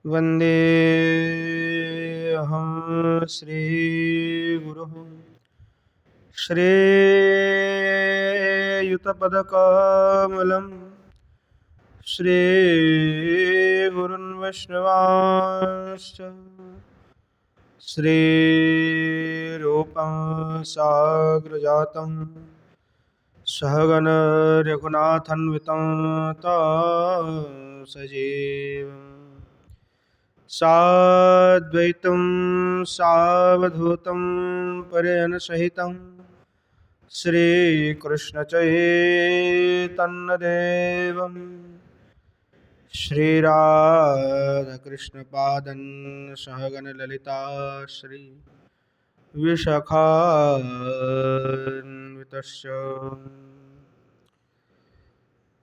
वन्देऽहं श्रीगुरुः श्रेयुतपदकमलं श्रीगुरुन् वैष्णवांश्च श्रीरूपं साग्रजातं सहगण रघुनाथान्वितं तं सजीवम् साद्वैतं सावधूतं परिजनसहितं श्रीकृष्णचैतन्यदेवं श्रीराधाकृष्णपादं सहगणललिता श्री विशाखान्वितश्च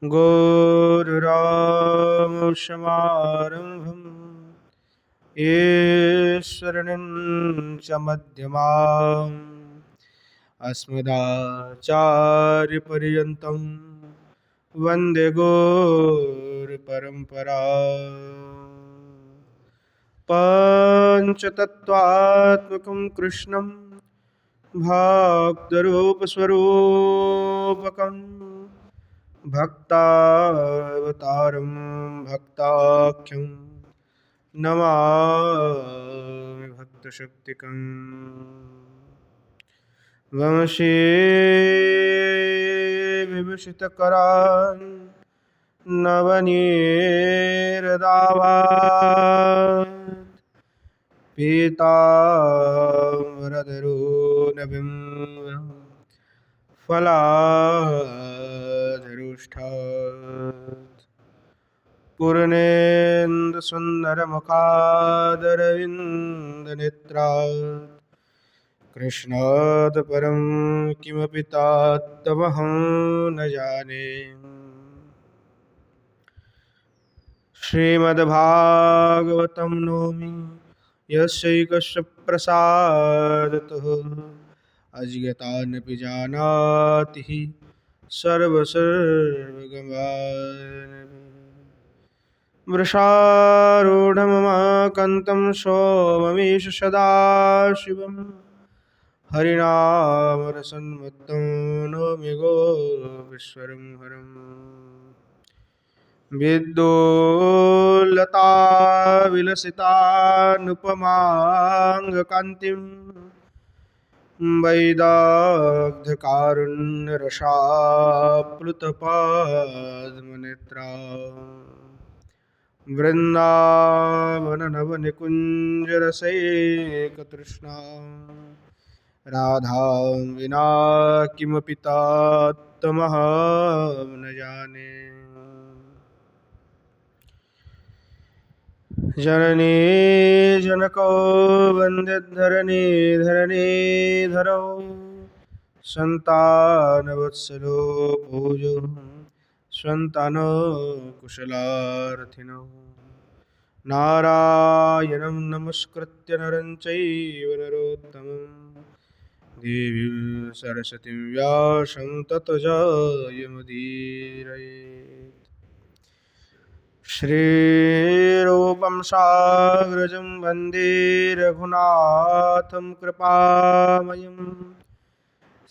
गौररामशमारम्भम् ईश्वरं च मध्यमाम् अस्मदाचार्यपर्यन्तं वन्दे गौरपरम्परा पञ्चतत्त्वात्मकं कृष्णं भक्तरूपस्वरूपकं भक्तावतारं भक्ताख्यं नमामि भक्तशक्तिकम् वंशे विभूषितकरान् नवनीरदावान् पीताम्बरधरोनभिं फलाधरुष्ठात् पूर्णेन्दुसुन्दरमुखादरविन्दनेत्रात् कृष्णात् परं किमपि तत्त्वमहं न जाने। श्रीमद्भागवतं नौमि यस्यैकस्य प्रसादतः अजिगतानपि जानाति सर्वसर्वगमः वृषारूढममाकन्तं सोममीश सदाशिवम् हरिनामरसन्मत्तं नौमि गोविश्वरं हरम् विद्युल्लताविलसितानुपमाङ्गकान्तिं वैदाग्ध्यकारुण्यरसाप्लुतपाद्मनेत्रा वृन्दावननवनिकुञ्जरसैकतृष्णा राधां विना किमपि तत्त्वमहं न जाने। जननी जनको वन्द्यधरणीधरणीधरौ सन्तानवत्सलो पूजो सन्तानो कुशलार्थिनो नारायणं नमस्कृत्य नरं चैव नरोत्तमं देवीं सरस्वतीं व्यासं ततो जयमुदीरयेत्। श्रीरूपं साग्रजं वन्दे रघुनाथं कृपामयं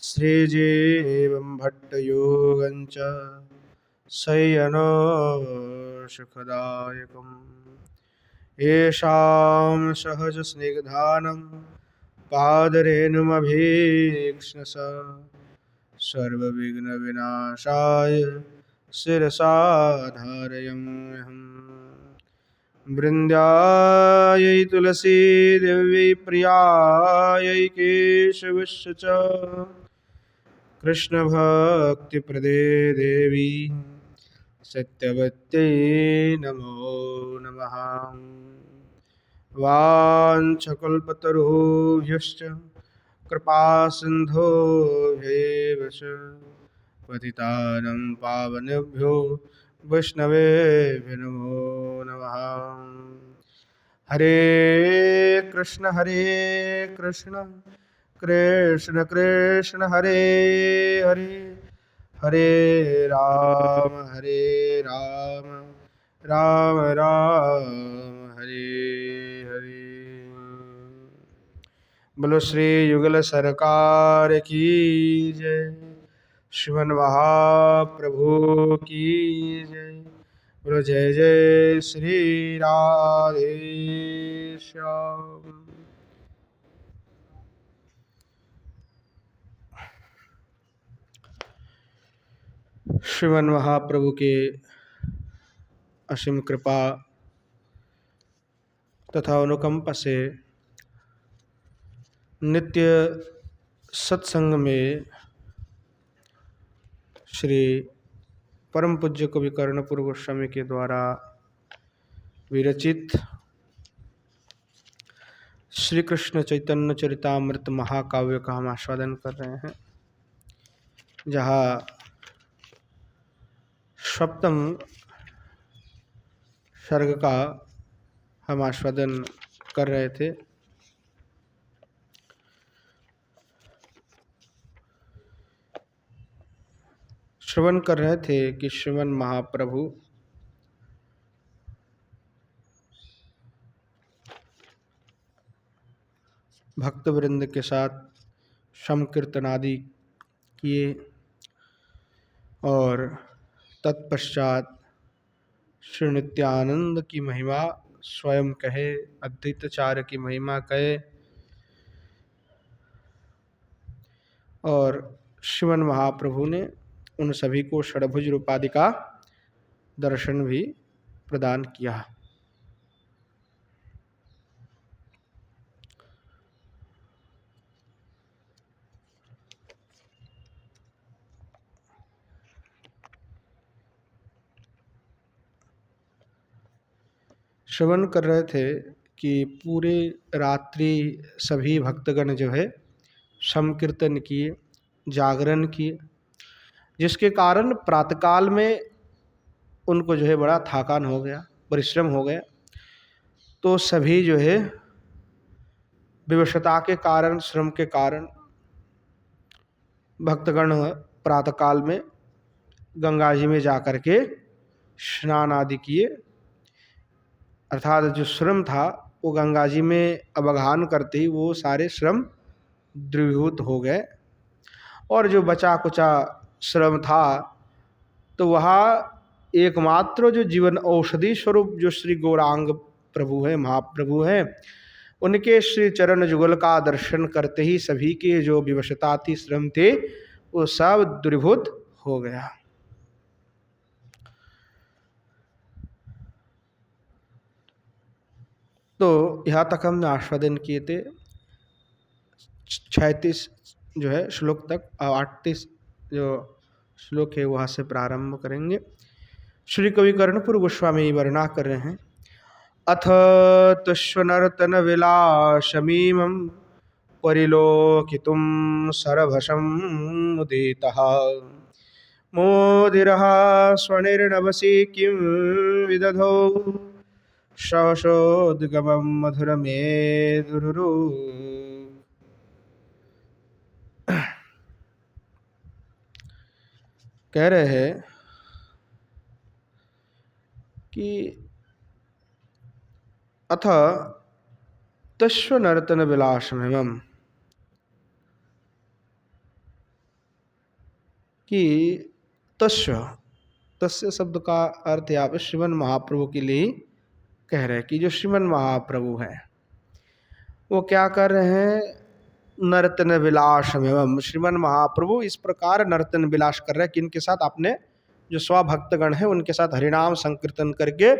श्रीजीवं भट्टयोगं च शय्यनो सुखदायकम् येषां सहजस्निग्धानं पादरेणुमभीक्ष्णस सर्वविघ्नविनाशाय शिरसा धारयाम्यहम्। वृन्द्यायै तुलसीदेव्यै प्रियायै केशवस्य च कृष्णभक्तिप्रदे देवी सत्यवत्यै नमो नमः। वाञ्छकल्पतरुभ्यश्च कृपासिन्धुभ्यैव च पतितानं पावनेभ्यो वैष्णवेभ्यो नमो नमः। हरे कृष्ण कृष्ण कृष्ण हरे हरे हरे राम राम राम हरे बोलो श्री युगल सरकार की जय। श्रीमन महाप्रभु की जय। बोलो जय जय श्री राधे श्याम। श्रीमन महाप्रभु के असीम कृपा तथा अनुकंपा से नित्य सत्संग में श्री परम पूज्य कवि कर्णपुर गोस्वामी के द्वारा विरचित श्री कृष्ण चैतन्य चरितामृत महाकाव्य का हम आस्वादन कर रहे हैं, जहाँ सप्तम सर्ग का हम आस्वादन कर रहे थे। श्रवण कर रहे थे कि श्रीमन महाप्रभु भक्त वृंद के साथ संकीर्तन आदि किए और तत्पश्चात श्री नित्यानंद की महिमा स्वयं कहे, अद्वैताचार्य की महिमा कहे और श्रीमन महाप्रभु ने उन सभी को षड्भुज रूपादि का दर्शन भी प्रदान किया। श्रवण कर रहे थे कि पूरे रात्रि सभी भक्तगण जो है संकीर्तन किए, जागरण किए, जिसके कारण प्रातःकाल में उनको जो है बड़ा थकान हो गया, परिश्रम हो गया। तो सभी जो है विवशता के कारण, श्रम के कारण भक्तगण प्रातःकाल में गंगा जी में जाकर के स्नान आदि किए, अर्थात जो श्रम था वो गंगा जी में अवगाहन करते ही वो सारे श्रम द्रवीभूत हो गए और जो बचा कुचा श्रम था तो वहाँ एकमात्र जो जीवन औषधि स्वरूप जो श्री गौरांग प्रभु हैं, महाप्रभु हैं, उनके श्री चरण जुगल का दर्शन करते ही सभी के जो विवशता थी, श्रम थे, वो सब द्रवीभूत हो गया। तो यहाँ तक हमने आस्वादन किए थे 36 जो है श्लोक तक, और 38 जो श्लोक है वहाँ से प्रारंभ करेंगे। श्री कवि कर्णपुर गोस्वामी वर्णना कर रहे हैं। अथ तुष्वनर्तन विलासमीमं परिलोकितुं सरभसं मुदितः मोदिरः स्वनिर्नवसि किं विदधौ शवशोद्गमं मधुरमेदुरुरु। कह रहे हैं कि अथ तस्व नर्तन विलासमेवं, कि तस्य शब्द का अर्थ यहाँ पे श्रीमन महाप्रभु के लिए कह रहे हैं कि जो श्रीमन महाप्रभु हैं वो क्या कर रहे हैं, नर्तन विलासमेवं। श्रीमन महाप्रभु इस प्रकार नर्तन विलास कर रहे हैं कि इनके साथ अपने जो स्वभक्तगण हैं उनके साथ हरिनाम संकीर्तन करके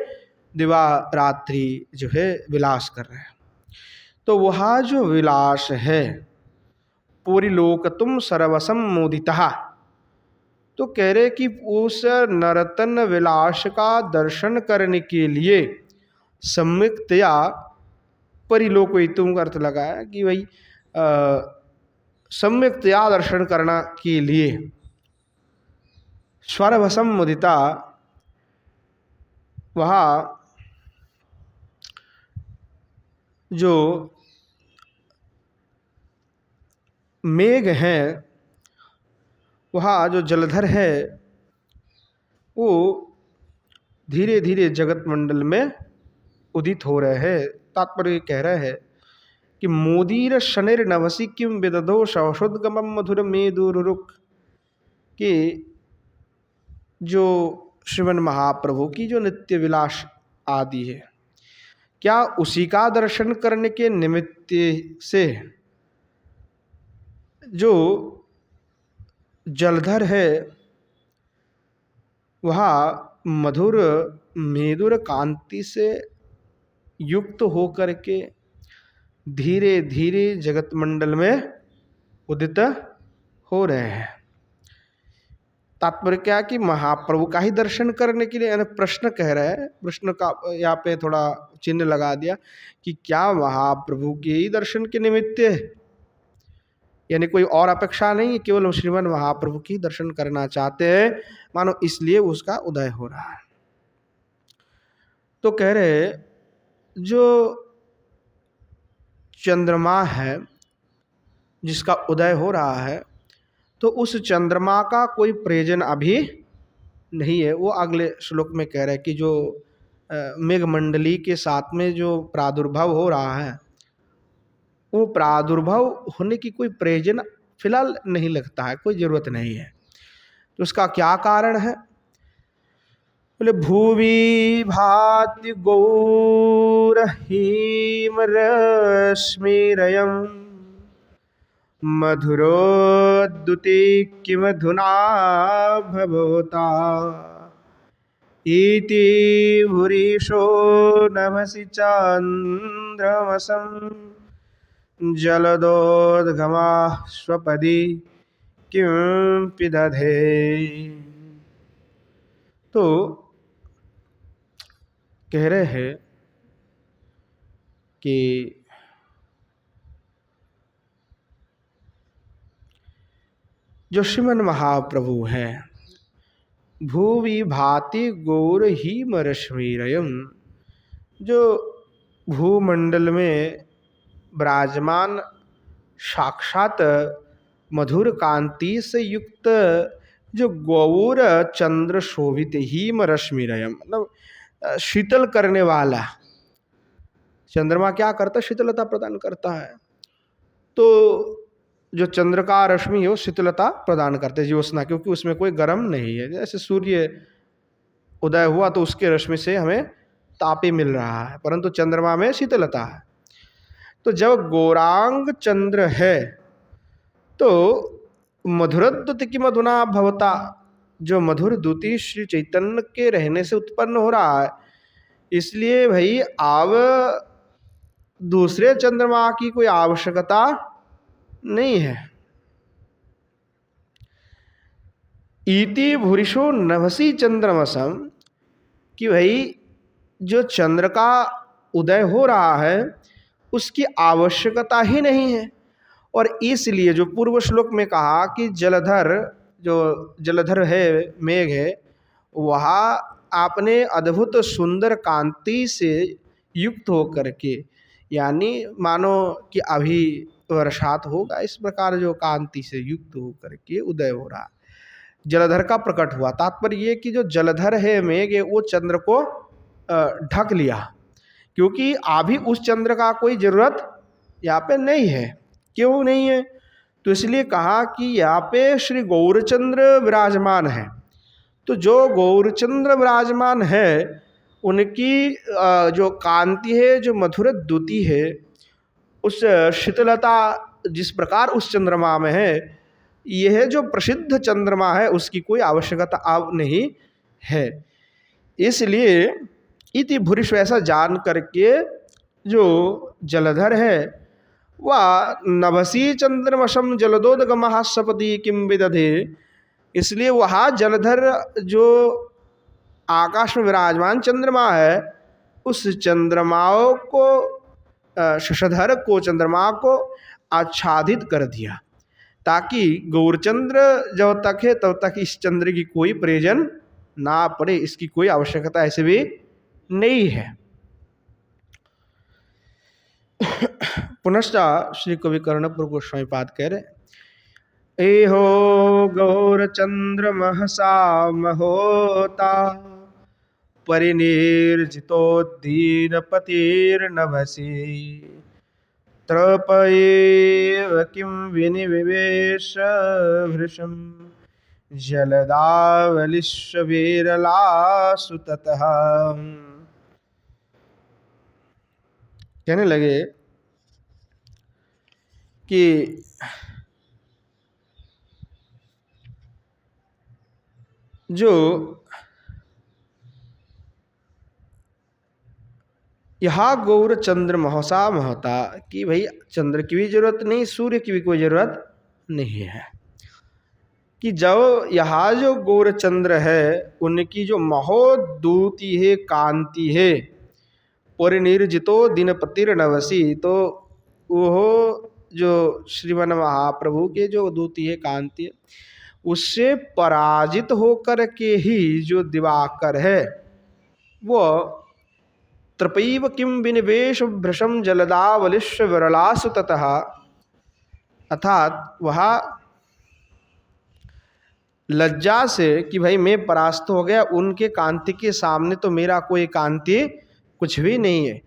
दिवा रात्रि जो है विलास कर रहे हैं। तो वहाँ जो विलास है पूरिलोकतुम सर्वसम मोदितः, तो कह रहे कि उस नर्तन विलास का दर्शन करने के लिए सम्यक्तया परिलोकितुम का अर्थ लगाया कि भाई सम्यक्तया दर्शन करना के लिए स्वरभसम मुदिता, वहाँ जो मेघ हैं, वहाँ जो जलधर है वो धीरे धीरे जगत मंडल में उदित हो रहे हैं। तात्पर्य कह रहे हैं कि मोदीर शनिर नवसी किम विदधो सौषुद्गमम मधुर मेदुरुक, कि जो श्रीमन महाप्रभु की जो नित्य विलास आदि है, क्या उसी का दर्शन करने के निमित्त से जो जलधर है वह मधुर मेदुर कांति से युक्त होकर के धीरे धीरे जगत मंडल में उदित हो रहे हैं। तात्पर्य क्या कि महाप्रभु का ही दर्शन करने के लिए, यानी प्रश्न कह रहे हैं, प्रश्न का यहाँ पे थोड़ा चिन्ह लगा दिया कि क्या महाप्रभु के ही दर्शन के निमित्त, यानी कोई और अपेक्षा नहीं, केवल श्रीमन महाप्रभु की दर्शन करना चाहते हैं, मानो इसलिए उसका उदय हो रहा है। तो कह रहे जो चंद्रमा है जिसका उदय हो रहा है, तो उस चंद्रमा का कोई प्रयोजन अभी नहीं है। वो अगले श्लोक में कह रहे हैं कि जो मेघमंडली के साथ में जो प्रादुर्भाव हो रहा है, वो प्रादुर्भाव होने की कोई प्रयोजन फिलहाल नहीं लगता है, कोई जरूरत नहीं है। तो उसका क्या कारण है? बोले भूवि भाति गौर हीम रश्मिरयम मधुरोद्दुते किमधुना भवता इति भूरिशो नभसि चन्द्रमसं जलदोद्गमा स्वपदी किं पिदधे। तो कह रहे हैं कि जो श्रीमन महाप्रभु हैं, भूवि भाति गौर हीम रश्मिरयम, जो भूमंडल में विराजमान साक्षात मधुर कांति से युक्त जो गौर चंद्र शोभित हीम रश्मिरयम, मतलब शीतल करने वाला चंद्रमा क्या करता है? शीतलता प्रदान करता है। तो जो चंद्र का रश्मि है वो शीतलता प्रदान करते हैं, ज्योत्सना, क्योंकि उसमें कोई गर्म नहीं है। जैसे सूर्य उदय हुआ तो उसके रश्मि से हमें ताप ही मिल रहा है, परंतु चंद्रमा में शीतलता है। तो जब गौरांग चंद्र है तो मधुरद्युति की मधुना भवता, जो मधुर द्युति श्री चैतन्य के रहने से उत्पन्न हो रहा है, इसलिए भाई अब दूसरे चंद्रमा की कोई आवश्यकता नहीं है। इति भूरिशो नभसी चंद्रमसम, कि भाई जो चंद्र का उदय हो रहा है उसकी आवश्यकता ही नहीं है। और इसलिए जो पूर्व श्लोक में कहा कि जलधर, जो जलधर है, मेघ है, वह आपने अद्भुत सुंदर कांति से युक्त होकर के, यानी मानो कि अभी वर्षात होगा, इस प्रकार जो कांति से युक्त होकर के उदय हो रहा, जलधर का प्रकट हुआ। तात्पर्य ये कि जो जलधर है मेघ, वो चंद्र को ढक लिया, क्योंकि अभी उस चंद्र का कोई जरूरत यहाँ पे नहीं है। क्यों नहीं है? तो इसलिए कहा कि यहाँ पे श्री गौरचंद्र विराजमान है। तो जो गौरचंद्र विराजमान है उनकी जो कांति है, जो मधुर द्युति है, उस शीतलता जिस प्रकार उस चंद्रमा में है, यह जो प्रसिद्ध चंद्रमा है उसकी कोई आवश्यकता अब नहीं है। इसलिए इति भूरिश, ऐसा जान करके जो जलधर है वह नभसी चंद्रमसम जलदोदगमः सपदि किम विदधे, इसलिए वह जलधर जो आकाश में विराजमान चंद्रमा है, उस चंद्रमाओं को, शशधर को, चंद्रमा को आच्छादित कर दिया, ताकि गौरचंद्र जब तक है तब तक इस चंद्र की कोई प्रयोजन ना पड़े, इसकी कोई आवश्यकता ऐसे भी नहीं है। पुनश्च श्री कवि कर्णपुर गोस्वामी पाद कह रहे, एहो गौरचंद्र महसा महोता परिनिर्जितो दीन पतिर्नभसी त्रपयेव किं विनिविवेश भृशं जलदावलिश्वविरलासु ततः। कहने लगे कि जो यहाँ गौर चंद्र महसा महता, कि भाई चंद्र की भी जरूरत नहीं, सूर्य की भी कोई जरूरत नहीं है, कि जो यहाँ जो गौर चंद्र है उनकी जो महोद्यूति है, कांति है, परिनिर्जितो दिन प्रतिर्नवसी, तो वो जो श्रीमन महाप्रभु के जो दूती है, कांति है, उससे पराजित होकर के ही जो दिवाकर है वो त्रपैव किम विनिवेश भृशम जलदावलिश्व विरलासु ततः, अर्थात वह लज्जा से कि भाई मैं परास्त हो गया, उनके कांति के सामने तो मेरा कोई कांति कुछ भी नहीं है,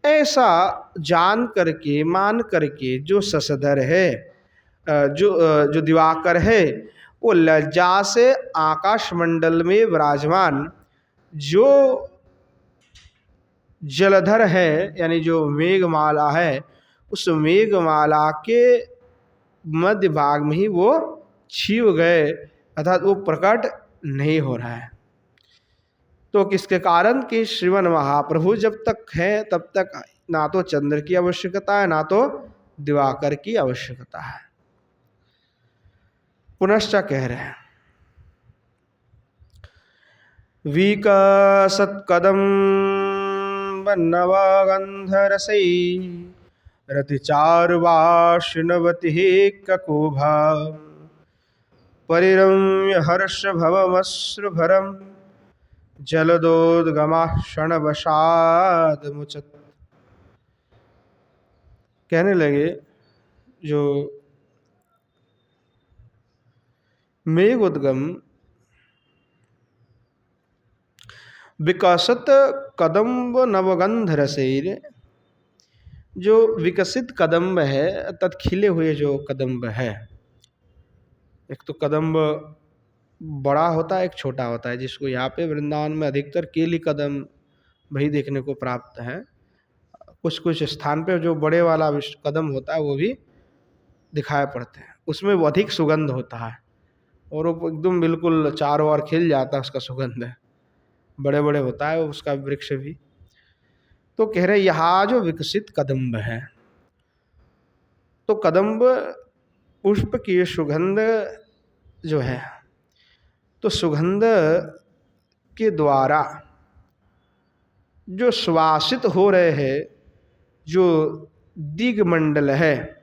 ऐसा जान करके मान करके जो शशधर है, जो दिवाकर है, वो लज्जा से आकाश मंडल में विराजमान जो जलधर है, यानी जो मेघमाला है, उस मेघमाला के मध्य भाग में ही वो छिप गए, अर्थात वो प्रकट नहीं हो रहा है। तो किसके कारण कि श्रीमन महाप्रभु जब तक है तब तक ना तो चंद्र की आवश्यकता है, ना तो दिवाकर की आवश्यकता है। पुनश्च कह रहे हैं विकसत कदम नवगंधरसै रतिचारुवाशिनवति ककुभा परिरम्य हर्षभवमश्रुभरं जलदोद्गमाः क्षणवशाद् मुचत्। कहने लगे जो मेघोद्गम विकसित कदम्ब नवगंध रसैर, जो विकसित कदम्ब है अर्थात खिले हुए जो कदम्ब है, एक तो कदम्ब बड़ा होता है, एक छोटा होता है, जिसको यहाँ पे वृंदावन में अधिकतर केली कदम वही देखने को प्राप्त है। कुछ कुछ स्थान पे जो बड़े वाला कदम होता है वो भी दिखाई पड़ते हैं, उसमें वो अधिक सुगंध होता है और वो एकदम बिल्कुल चारों ओर खिल जाता है, उसका सुगंध है, बड़े बड़े होता है उसका वृक्ष भी। तो कह रहे यहाँ जो विकसित कदम्ब है, तो कदम्ब पुष्प की सुगंध जो है, तो सुगंध के द्वारा जो सुवासित हो रहे हैं जो दिग्मंडल है,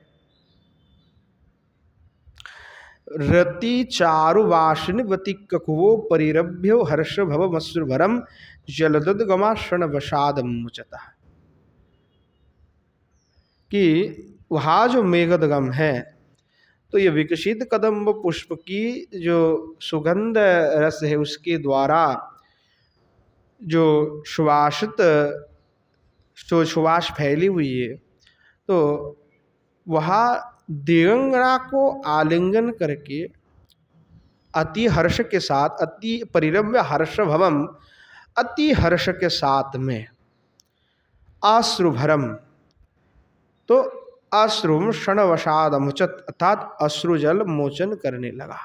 रति चारुवासिनी वति ककुवो परिरभ्यो हर्ष भव मश्रुभरम जलदुद्गमा क्षण वसाद मुचता, कि वहाँ जो मेघोद्गम है तो ये विकसित कदम्ब पुष्प की जो सुगंध रस है उसके द्वारा जो सुवासित जो सुवास फैली हुई है, तो वहाँ दिगंगना को आलिंगन करके अति हर्ष के साथ, अति परिरम्य हर्ष भवम, अति हर्ष के साथ में अश्रुभरम, तो अश्रुम क्षणवशाद अमुचत, अर्थात अश्रुजल मोचन करने लगा।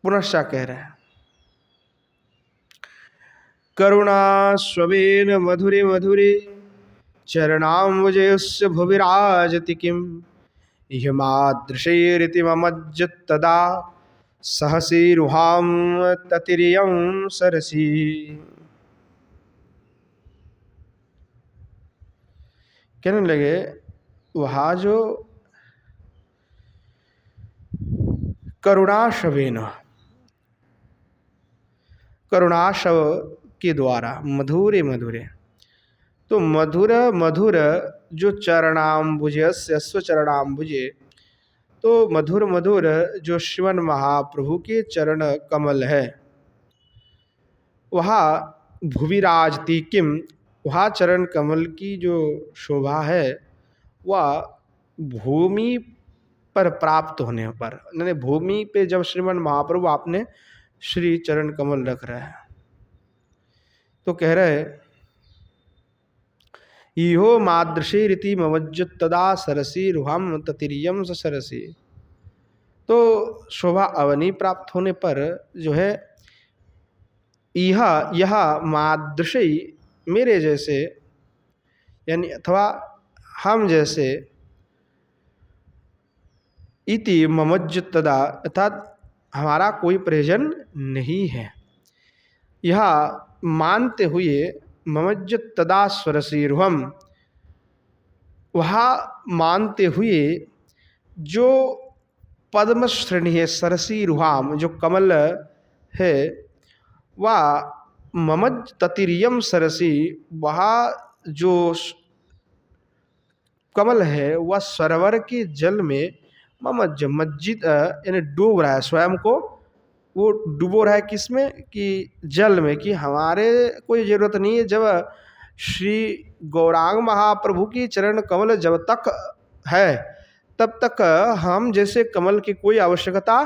पुनश्च कह रहे हैं करुणा स्वेन मधुरे मधुरे चरणाम्बुजस्य भुविराजति किम हिमादृशैरिति ममज्जत्तदा सहसीरुहां ततिरियं सरसी। कहने लगे वहाँ जो करुणाशवेन, करुणाशव के द्वारा मधुरे मधुरे, तो मधुर मधुर जो चरणाम्बुज स्वचरणाम्बुजे, तो मधुर मधुर जो श्रीमन महाप्रभु के चरण कमल है, वहाँ भुविराजती किम, वहाँ चरण कमल की जो शोभा है वह भूमि पर प्राप्त होने पर, यानी भूमि पे जब श्रीमन महाप्रभु आपने श्री चरण कमल रख रहे हैं तो कह रहे इहो मादृशी रीति ममज्जुत तदा सरसी रुहम ततिरियम सरसी। तो शोभा अवनी प्राप्त होने पर जो है यह मादृशी मेरे जैसे, यानी अथवा हम जैसे, इति ममज्जुत तदा अर्थात हमारा कोई प्रयोजन नहीं है, यह मानते हुए ममज्जुत तदा स्वरसीरुहम, वहाँ मानते हुए जो पद्म श्रेणी है सरसी रुहाम जो कमल है वह ममज ततिरियम सरसी, वहाँ जो कमल है वह सरोवर के जल में ममज मस्जिद यानी डूब रहा है, स्वयं को वो डूबो रहा है किसमें कि जल में, कि हमारे कोई ज़रूरत नहीं है। जब श्री गौरांग महाप्रभु की चरण कमल जब तक है तब तक हम जैसे कमल की कोई आवश्यकता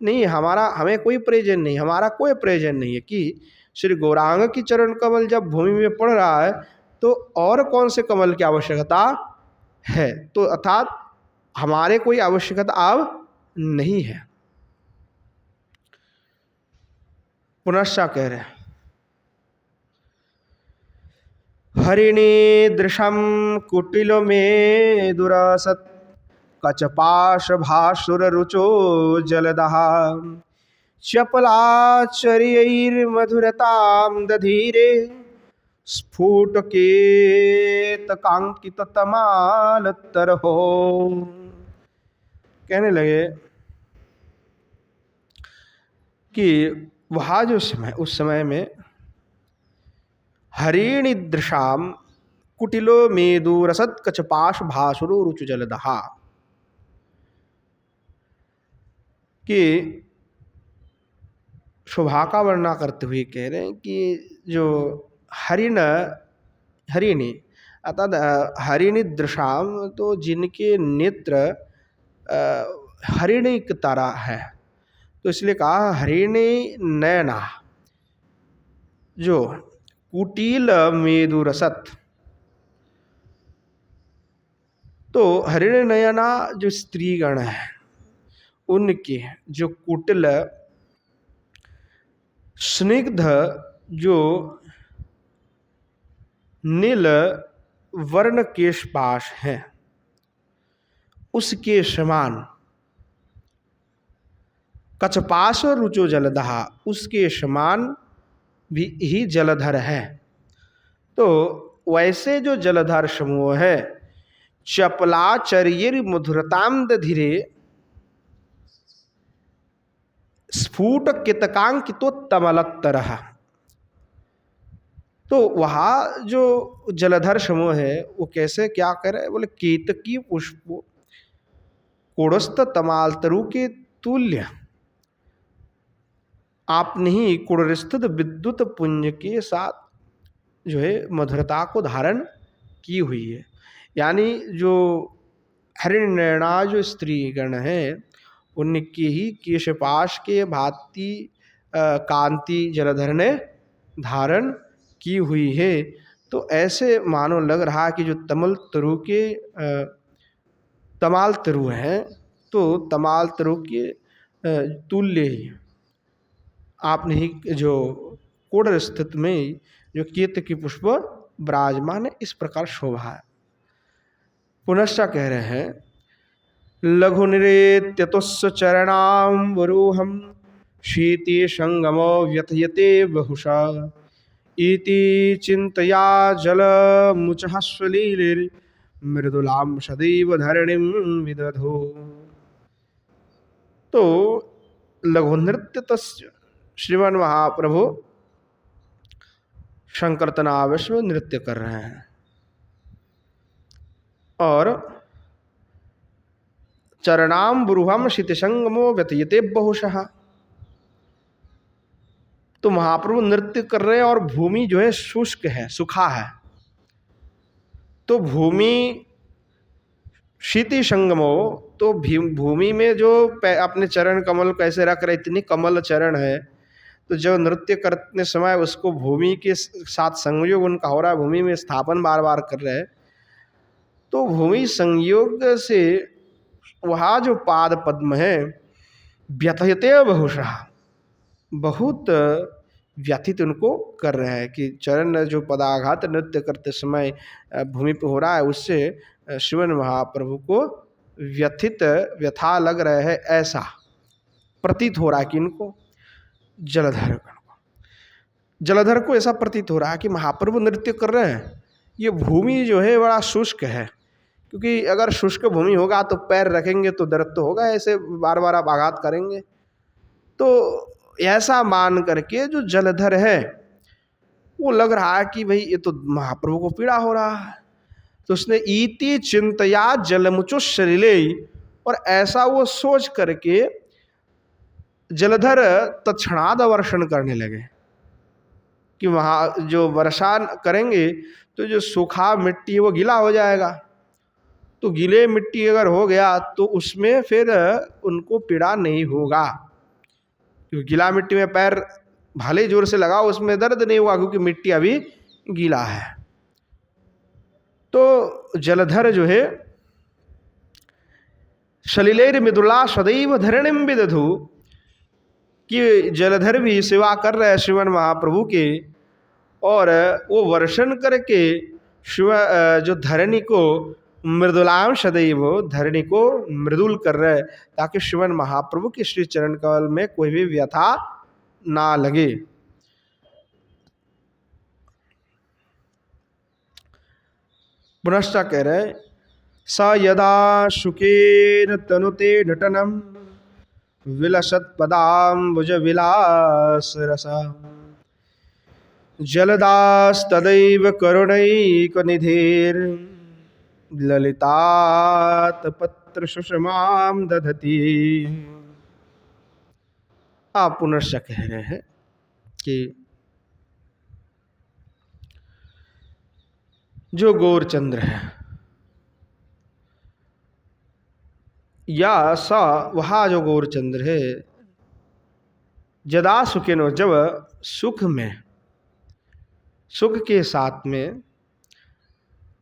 नहीं, हमें कोई प्रयोजन नहीं, हमारा कोई प्रयोजन नहीं है कि श्री गौरांग की चरण कमल जब भूमि में पड़ रहा है तो और कौन से कमल की आवश्यकता है। तो अर्थात हमारे कोई आवश्यकता अब नहीं है। पुनश्चा कह रहे हरिणी दृशम कुटिलो में दुरासत कचपाश भासुर रुचो जलदहा चपलाचर्यैर्मधुरतां दधीरे स्फुटकेतकांकित तमालतरहो। कहने लगे कि वहाँ जो समय, उस समय में हरिणी दृशाम कुटिलो मेदु रसद कचपाश भासुरो रुचु जलदहा, कि शोभा का वर्णना करते हुए कह रहे हैं कि जो हरिणी अर्थात हरिणी दृशाम, तो जिनके नेत्र हरिणी की तरह है, तो इसलिए कहा हरिणी नयना, जो कुटिल मेदु रसत, तो हरिणी नयना जो स्त्रीगण है उनके जो कुटिल स्निग्ध जो नील वर्ण केशपाश है उसके समान, कचपाश और रुचो जलदहा उसके समान भी ही जलधर है। तो वैसे जो जलधर समूह है चपलाचर्यर मधुरताम दधीरे स्फुट कितकांकितोत्तमलत्तर, तो वहाँ जो जलधर समूह है वो कैसे क्या करे, बोले केतकी पुष्प कोड़स्त तमालतरु के तुल्य आपने ही कुड़स्थित विद्युत पुंज के साथ जो है मधुरता को धारण की हुई है। यानी जो हरिणा जो स्त्रीगण है उनके ही केशपाश के भांति कांति जलधर ने धारण की हुई है। तो ऐसे मानो लग रहा कि जो तमाल तरु हैं तो तमाल तरु के तुल्य ही आपने ही जो कोडर स्थित में जो केतकी पुष्प विराजमान है, इस प्रकार शोभा है। पुनश्चा कह रहे हैं लघु निरेत्यतुस्स चरणाम्बरूहं शीति संगमो व्यथयते बहुशा इति चिंतया जलमुचः स्वलीलिर् मृदुलां सदैव धरणिं विदधो। तो लघु नृत्य तस्य श्रीमान महाप्रभु संकीर्तनावेश में नृत्य कर रहे हैं और चरणाम बुरुहम शीतसंगमो व्यथयते बहुशः, तो महाप्रभु नृत्य कर रहे हैं और भूमि जो है शुष्क है, सूखा है, तो भूमि शीति संगमो, तो भूमि में जो अपने चरण कमल कैसे रख रहे, इतनी कमल चरण है, तो जो नृत्य करते समय उसको भूमि के साथ संयोग उनका हो रहा है, भूमि में स्थापन बार बार कर रहे हैं, तो भूमि संयोग से वहाँ जो पाद पद्म है व्यथयते बहुशः, बहुत व्यथित उनको कर रहे हैं कि चरण जो पदाघात नृत्य करते समय भूमि पर हो रहा है, उससे शिवन महाप्रभु को व्यथा लग रहे हैं, ऐसा प्रतीत हो रहा है कि इनको जलधर को ऐसा प्रतीत हो रहा है कि महाप्रभु नृत्य कर रहे हैं। ये भूमि जो है बड़ा शुष्क है, क्योंकि अगर शुष्क भूमि होगा तो पैर रखेंगे तो दर्द तो होगा, ऐसे बार बार आप आघात करेंगे। तो ऐसा मान करके जो जलधर है वो लग रहा है कि भाई ये तो महाप्रभु को पीड़ा हो रहा है, तो उसने इति चिंतया जलमुचो शरीले, और ऐसा वो सोच करके जलधर तत्क्षणाद वर्षण करने लगे कि वहाँ जो वर्षा करेंगे तो जो सूखा मिट्टी वो गीला हो जाएगा, तो गीले मिट्टी अगर हो गया तो उसमें फिर उनको पीड़ा नहीं होगा, क्योंकि गीला मिट्टी में पैर भले जोर से लगाओ उसमें दर्द नहीं होगा, क्योंकि मिट्टी अभी गीला है। तो जलधर जो है सलिलेर मृदुला सदैव धरणिम विदधु, कि जलधर भी सेवा कर रहे हैं श्रीमन महाप्रभु के, और वो वर्षण करके शिव जो धरणी को मृदुलाम सदैव, धरणी को मृदुल कर रहे, ताकि शिवन महाप्रभु के श्री चरण कमल में कोई भी व्यथा ना लगे। पुनश्च कह रहे स यदा शुकेन तनुते नटनम विलसत पदाम्बुज विलास रसा, जलदास्तदैव करुणैकनिधिर ललितात पत्र सुषमाम दधती। आप पुनश्च कह रहे हैं कि जो गौरचंद्र है या सा, वहा जो गौरचंद्र है, जदा सुखिनो, जब सुख में, सुख के साथ में,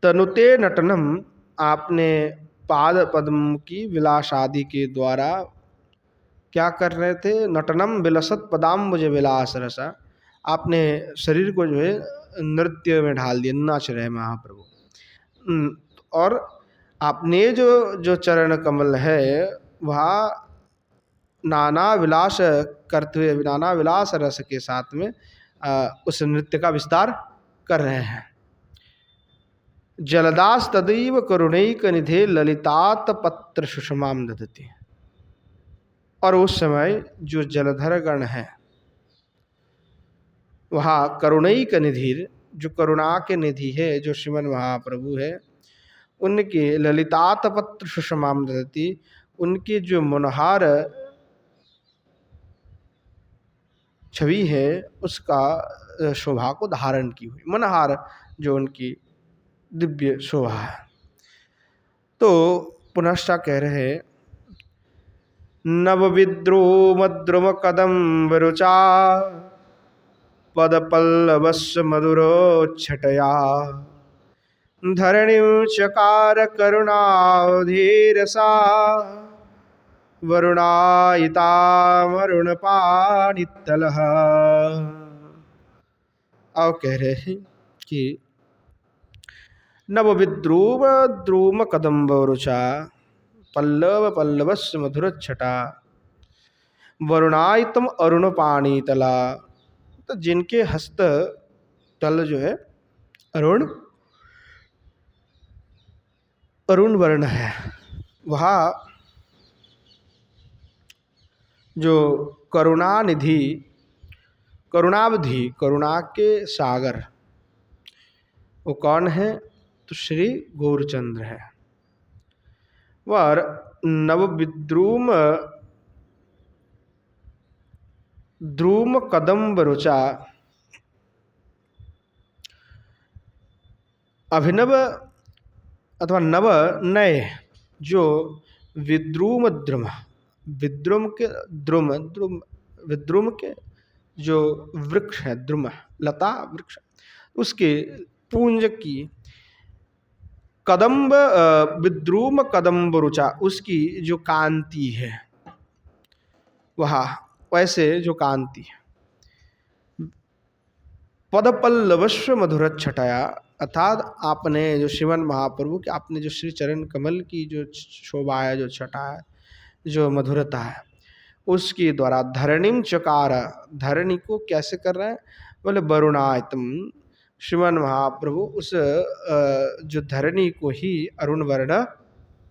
तनुते नटनम, आपने पाद पद्म की विलास आदि के द्वारा क्या कर रहे थे, नटनम विलसत पदाम्बुज विलास रसा, आपने शरीर को जो है नृत्य में ढाल दिया, नाच रहे महाप्रभु। और आपने जो चरण कमल है वह नाना विलास करते हुए, नाना विलास रस के साथ में उस नृत्य का विस्तार कर रहे हैं। जलदास तदैव करुणैक निधे ललितात पत्र सुषमाम दधति, और उस समय जो जलधर गण है वहाँ करुणैक निधिर, जो करुणा के निधि है, जो श्रीमन महाप्रभु है, उनके ललितात पत्र सुषमाम दधति, उनकी जो मनोहार छवि है उसका शोभा को धारण की हुई, मनोहार जो उनकी दिव्य शोभा है। तो पुनश्च कह रहे नव विद्रोम द्रुम कदम रुचा पद पल्लवस्य मधुरोच्छटया, धरणि चकार करुणाधीरसा, वरुणायिता वरुण पाणितलः। अब कह रहे हैं कि नव विद्रूम द्रूम कदम्ब रुचा पल्लव पल्लवस्य मधुरच्छटा, वरुणायितम अरुण पाणितला, तो जिनके हस्त तल जो है अरुण अरुण वर्ण है, वह जो करुणानिधि, करुणावधि, करुणा के सागर, वो कौन है, तो श्री गौरचंद्र है। और नव विद्रूम द्रूम कदम्ब रुचा, अभिनव अथवा नव नए जो विद्रुम द्रुम, विद्रुम के द्रुम, द्रुम विद्रुम के जो वृक्ष है, द्रुम लता वृक्ष, उसके पूंज की कदम्ब विद्रुम कदम्ब रुचा, उसकी जो कांति है वह वैसे जो कांति है। पदपल्लवस्व मधुर छटाया, अर्थात आपने जो श्रीमन महाप्रभु के आपने जो श्री चरण कमल की जो शोभा है, जो छटा है, जो मधुरता है, उसके द्वारा धरणिम चकार, धरणी को कैसे कर रहे हैं बोले वरुणायतम, श्रीमन महाप्रभु उस जो धरणी को ही अरुण वर्ण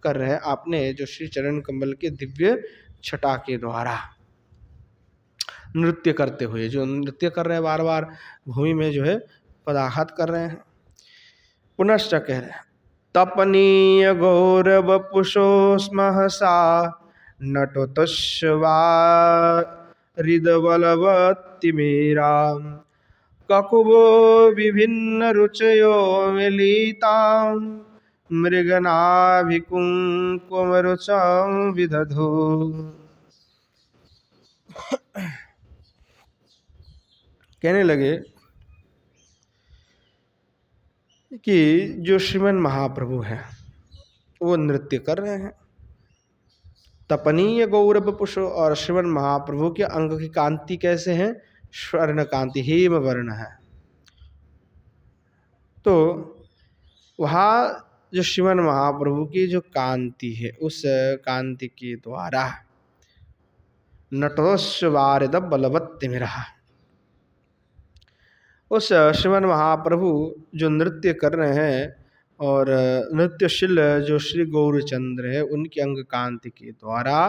कर रहे हैं आपने जो श्री चरण कमल के दिव्य छटा के द्वारा नृत्य करते हुए, जो नृत्य कर रहे हैं बार बार भूमि में जो है पदाघात कर रहे हैं। पुनश्च कह रहे हैं तपनीय गौरव पुषोस्मह सा नटोतस्वा हृदबलवती मेरा ककुबो विभिन्न रुचयो मिलिता मृगनाभिकुंकुम रुचम विदधु। कहने लगे कि जो श्रीमन महाप्रभु हैं वो नृत्य कर रहे हैं, तपनीय गौरव पुष, और श्रीमन महाप्रभु के अंग की कांति कैसे है, स्वर्ण कांति, हेम वर्ण है। तो वहाँ जो श्रीमन महाप्रभु की जो कांति है, उस कांति के द्वारा नटोस्वारिद बलवत्ति में रहा, उस श्रीमन महाप्रभु जो नृत्य कर रहे हैं और नृत्यशील जो श्री गौरचंद्र है उनकी अंग कांति के द्वारा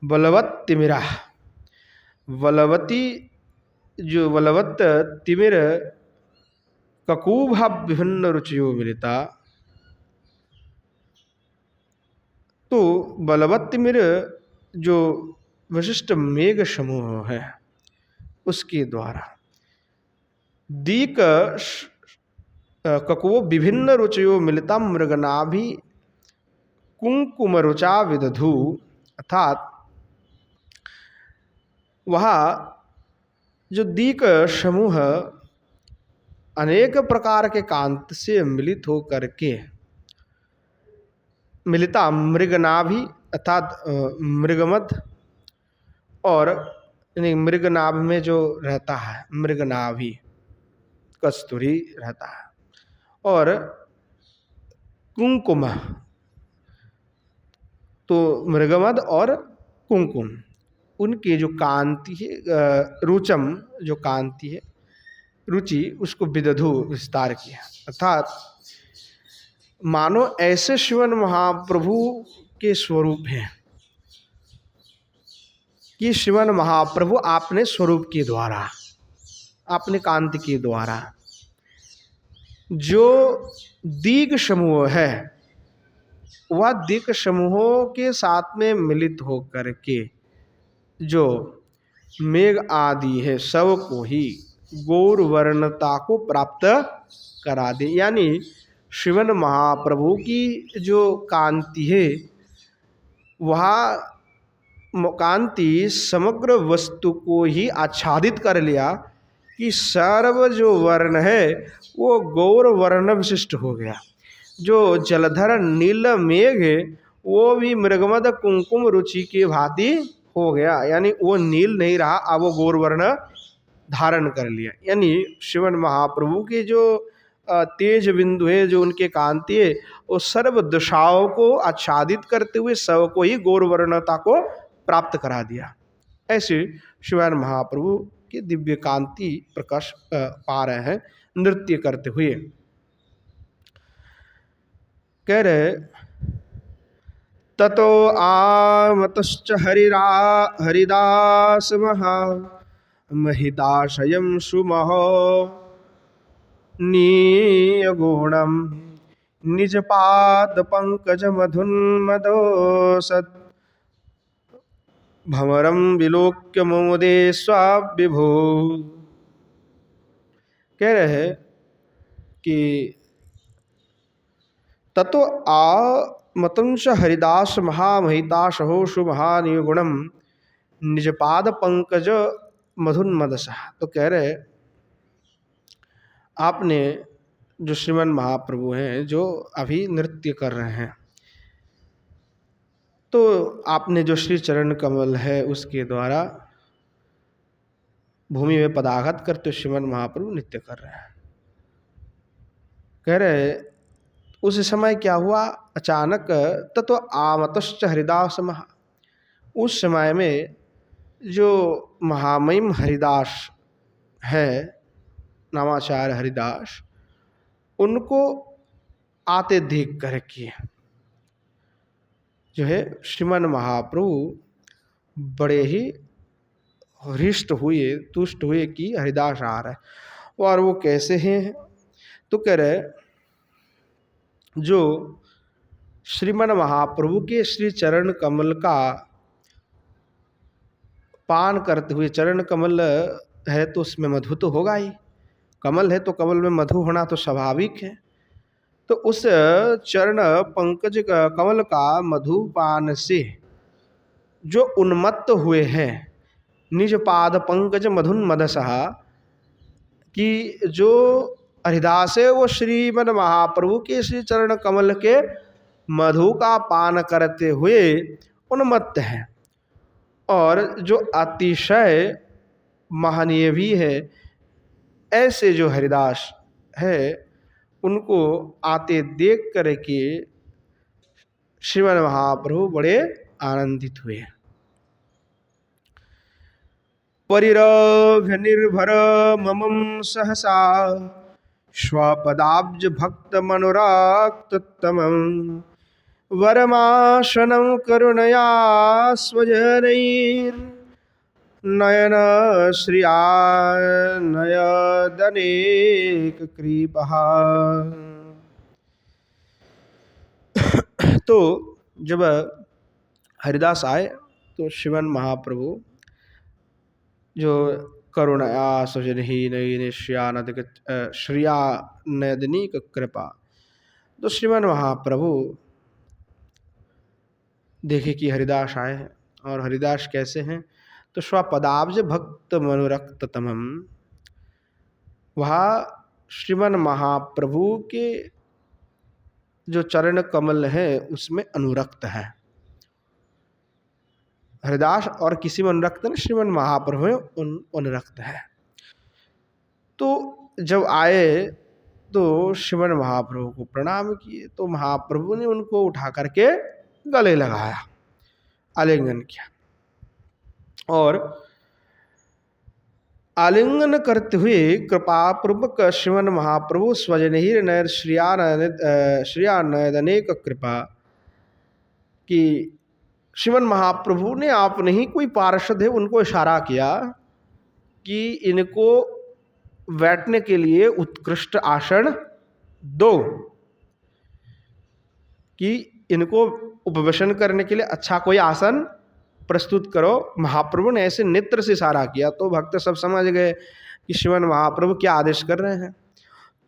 बलवत तिमिरा, बलवती जो बलवत तिमिर ककूभा विभिन्न रुचियों मिलता, तो बलवत तिमिर जो विशिष्ट मेघ समूह है उसके द्वारा दीक कको विभिन्न रुचियों मिलता मृगनाभि कुंकुम रुचा विदधु, अर्थात वहाँ जो दीक समूह अनेक प्रकार के कांत से मिलित हो करके मिलता मृगनाभि, अर्थात मृगमद, और मृगनाभ में जो रहता है मृगनाभि कस्तूरी रहता है, और कुंकुम, तो मृगमद और कुंकुम उनके जो कांति है, रुचम जो कांति है, रुचि, उसको विदधु विस्तार किया, अर्थात मानो ऐसे श्रीमन महाप्रभु के स्वरूप हैं कि श्रीमन महाप्रभु आपने स्वरूप के द्वारा, आपने कांति के द्वारा जो दीग समूह है वह दीग समूहों के साथ में मिलित होकर के जो मेघ आदि है सब को ही गौर वर्णता को प्राप्त करा दे। यानी श्रीमन महाप्रभु की जो कांति है वह कांति समग्र वस्तु को ही आच्छादित कर लिया कि सर्व जो वर्ण है वो गौर वर्ण विशिष्ट हो गया। जो जलधर नील मेघ है वो भी मृगमद कुंकुम रुचि के भांति हो गया, यानी वो नील नहीं रहा, अब वो गौर वर्ण धारण कर लिया। यानी श्रीमन महाप्रभु के जो तेज बिंदु है, जो उनके कांति है, वो सर्व दशाओं को आच्छादित करते हुए सब को ही गौर वर्णता को प्राप्त करा दिया। ऐसे श्रीमन महाप्रभु की दिव्य कांति प्रकाश पा रहे हैं नृत्य करते हुए। कह रहे ततो आमतश्च हरिदास महा महिताशयं सुमहो नीयगुणं निजपाद पंकज मधुन्मदोसत् भमरं विलोक्य मोदे स्वाविभो। कह रहे हैं कि ततो आमतंश हरिदास महामहिताशहो सुमहानिगुणम निजपाद पंकज मधुन्मदसा। तो कह रहे आपने जो श्रीमन महाप्रभु हैं जो अभी नृत्य कर रहे हैं, तो आपने जो श्री चरण कमल है उसके द्वारा भूमि में पदाघात करते श्रीमन महाप्रभु नृत्य कर रहे हैं। कह रहे उस समय क्या हुआ, अचानक ततो आमतश्च हरिदास महा, उस समय में जो महामहिम हरिदास है, नामाचार्य हरिदास, उनको आते देख करके जो है श्रीमन महाप्रभु बड़े ही हृष्ट हुए, तुष्ट हुए कि हरिदास आ रहा है। और वो कैसे हैं, तो कह रहे जो श्रीमन महाप्रभु के श्री चरण कमल का पान करते हुए, चरण कमल है तो उसमें मधु तो होगा ही, कमल है तो कमल में मधु होना तो स्वाभाविक है। तो उस चरण पंकज कमल का मधुपान से जो उन्मत्त हुए हैं, निज पाद पंकज मधुन्मदसः, कि जो हरिदास है वो श्रीमन महाप्रभु के श्री चरण कमल के मधु का पान करते हुए उन्मत्त हैं। और जो अतिशय महनीय भी है, ऐसे जो हरिदास है उनको आते देख करके श्रीमन महाप्रभु बड़े आनंदित हुए। परिरभ्य निर्भर ममं सहसा स्वपदाब्ज भक्त मनोरक्ततमं वरमाशनं करुणया स्वजनैर् नयन श्रिया नयदनेक कृपः। तो जब हरिदास आए तो श्रीमन महाप्रभु जो करुणया स्वजनहीन श्रिया नयदनीक कृपा, तो श्रीमन महाप्रभु देखे कि हरिदास आए हैं। और हरिदास कैसे हैं, तो स्वपदाब्ज भक्त मनोरक्ततमम, वह श्रीमन महाप्रभु के जो चरण कमल है उसमें अनुरक्त है। हरिदास और किसी में अनुरक्त नहीं, श्रीमन महाप्रभु में अनुरक्त है। तो जब आए तो श्रीमन महाप्रभु को प्रणाम किए, तो महाप्रभु ने उनको उठा करके गले लगाया, आलिंगन किया। और आलिंगन करते हुए कृपापूर्वक श्रीमन महाप्रभु स्वजनहीर नयर श्रिया नयदनेक कृपा, कि श्रीमन महाप्रभु ने आपने ही कोई पार्षद है उनको इशारा किया कि इनको बैठने के लिए उत्कृष्ट आसन दो, कि इनको उपवेशन करने के लिए अच्छा कोई आसन प्रस्तुत करो। महाप्रभु ने ऐसे नेत्र से इशारा किया तो भक्त सब समझ गए कि श्रीमन महाप्रभु क्या आदेश कर रहे हैं।